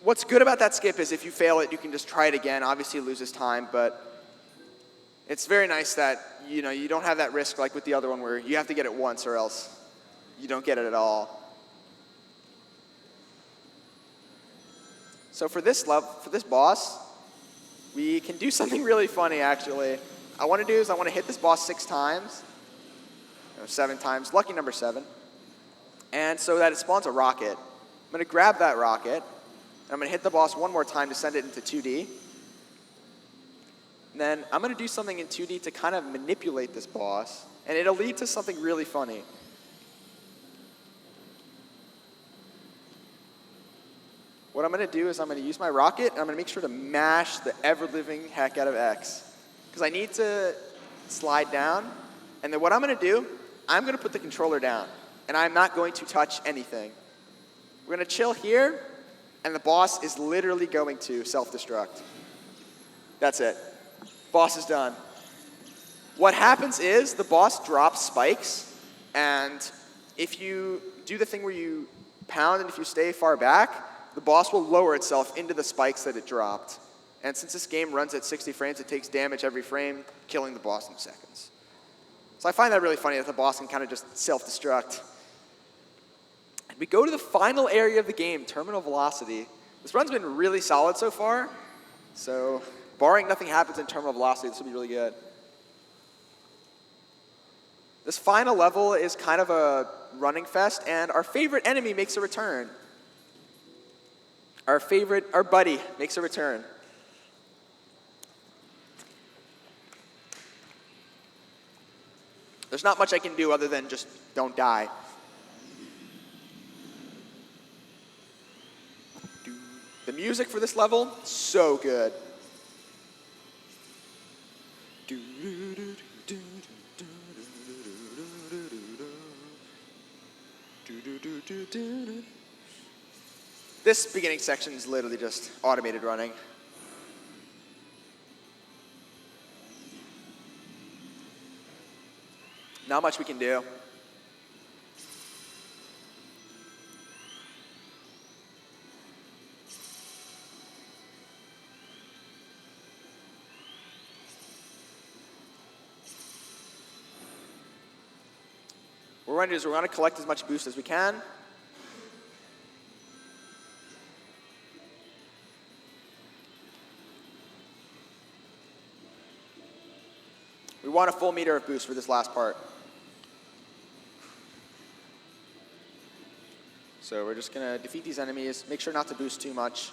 What's good about that skip is if you fail it, you can just try it again. Obviously, it loses time, but it's very nice that you don't have that risk like with the other one where you have to get it once or else you don't get it at all. So for this boss, we can do something really funny actually. I want to hit this boss 6 times, 7 times, lucky number 7, and so that it spawns a rocket. I'm going to grab that rocket, and I'm going to hit the boss one more time to send it into 2D. And then I'm going to do something in 2D to kind of manipulate this boss, and it'll lead to something really funny. What I'm going to do is I'm going to use my rocket, and I'm going to make sure to mash the ever-living heck out of X. Because I need to slide down, and then what I'm going to do, I'm going to put the controller down, and I'm not going to touch anything. We're going to chill here, and the boss is literally going to self-destruct. That's it. Boss is done. What happens is the boss drops spikes, and if you do the thing where you pound and if you stay far back, the boss will lower itself into the spikes that it dropped. And since this game runs at 60 frames, it takes damage every frame, killing the boss in seconds. So I find that really funny that the boss can kind of just self-destruct. And we go to the final area of the game, terminal velocity. This run's been really solid so far, so barring nothing happens in terminal velocity, this will be really good. This final level is kind of a running fest, and our favorite enemy makes a return. Our buddy makes a return. There's not much I can do other than just don't die. The music for this level, so good. This beginning section is literally just automated running. Not much we can do. What we're going to do is we're going to collect as much boost as we can. We want a full meter of boost for this last part. So we're just going to defeat these enemies, make sure not to boost too much.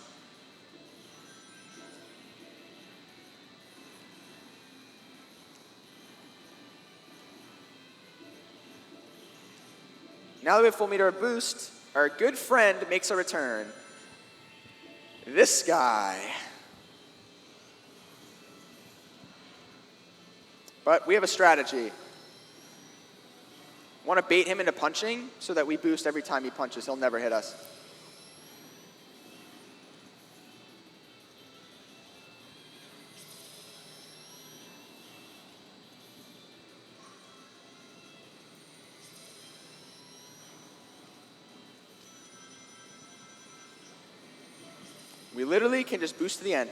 Now that we have full meter of boost, our good friend makes a return. This guy. But we have a strategy. Want to bait him into punching so that we boost every time he punches. He'll never hit us. We literally can just boost to the end.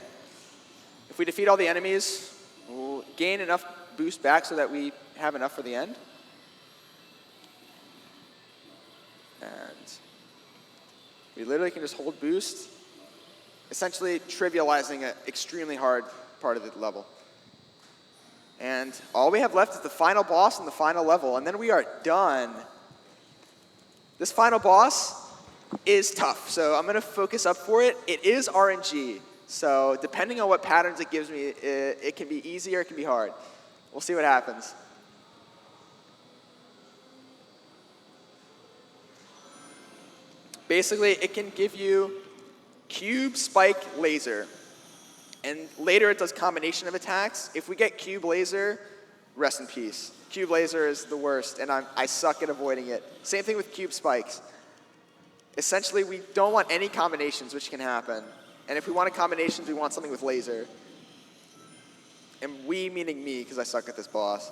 If we defeat all the enemies, we'll gain enough boost back so that we have enough for the end. And we literally can just hold boost, essentially trivializing an extremely hard part of the level. And all we have left is the final boss and the final level, and then we are done. This final boss is tough, so I'm going to focus up for it. It is RNG, so depending on what patterns it gives me, it can be easy or it can be hard. We'll see what happens. Basically, it can give you cube, spike, laser. And later it does combination of attacks. If we get cube laser, rest in peace. Cube laser is the worst, and I suck at avoiding it. Same thing with cube spikes. Essentially, we don't want any combinations, which can happen. And if we want a combinations, we want something with laser. And we meaning me, because I suck at this boss.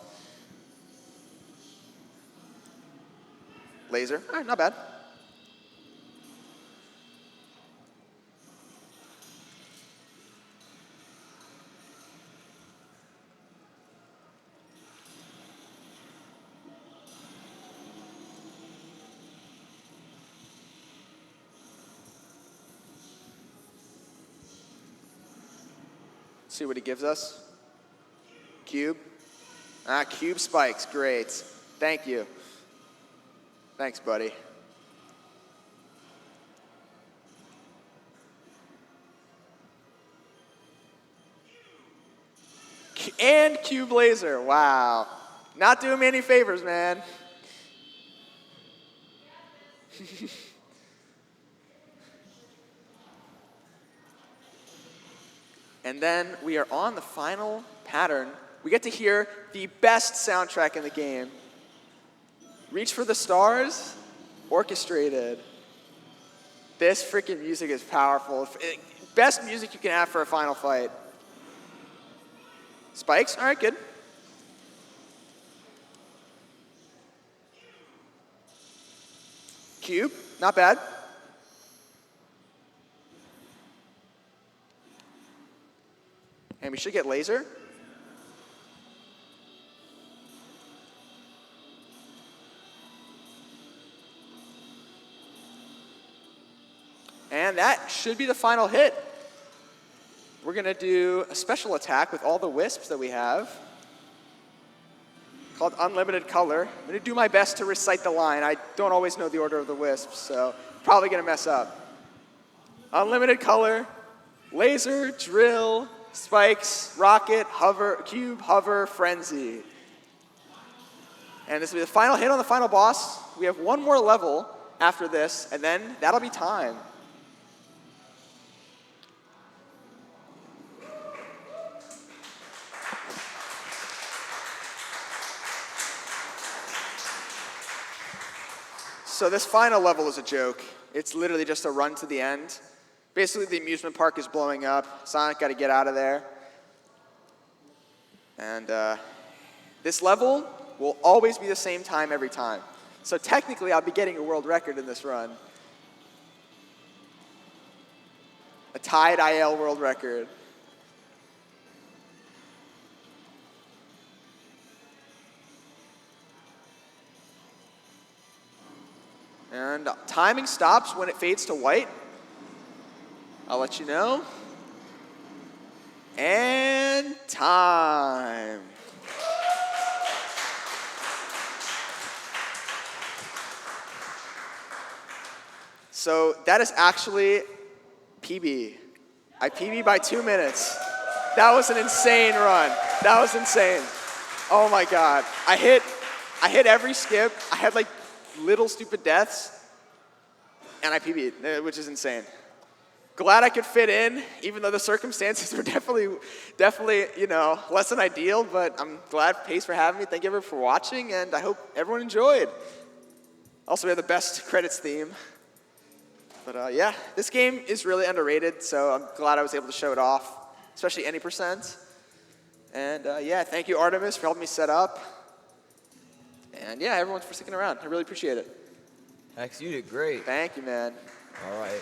Laser, all right, not bad. See what he gives us. Cube. Cube spikes, great. Thank you. Thanks, buddy. And Cube Laser, wow. Not doing me any favors, man. And then we are on the final pattern. We get to hear the best soundtrack in the game. Reach for the Stars, orchestrated. This freaking music is powerful. Best music you can have for a final fight. Spikes, all right, good. Cube, not bad. And we should get laser. And that should be the final hit. We're going to do a special attack with all the wisps that we have, called Unlimited Color. I'm going to do my best to recite the line. I don't always know the order of the wisps, so probably going to mess up. Unlimited Color, Laser, Drill, Spikes, Rocket, Hover, Cube, Hover, Frenzy. And this will be the final hit on the final boss. We have one more level after this, and then that'll be time. So this final level is a joke. It's literally just a run to the end. Basically, the amusement park is blowing up. Sonic got to get out of there. And this level will always be the same time every time. So technically, I'll be getting a world record in this run. A tied IL world record. And timing stops when it fades to white. I'll let you know. And time. So that is actually PB. I PB by 2 minutes. That was an insane run. That was insane. Oh my God. I hit every skip. I had like little stupid deaths, and I PB'd, which is insane. Glad I could fit in, even though the circumstances were definitely, you know, less than ideal, but I'm glad Pace for having me. Thank you everyone for watching, and I hope everyone enjoyed. Also, we have the best credits theme. But yeah, this game is really underrated, so I'm glad I was able to show it off, especially any %. And yeah, thank you, Artemis, for helping me set up. And yeah, everyone for sticking around. I really appreciate it. Hex, you did great. Thank you, man. All right.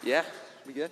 Yeah, we good?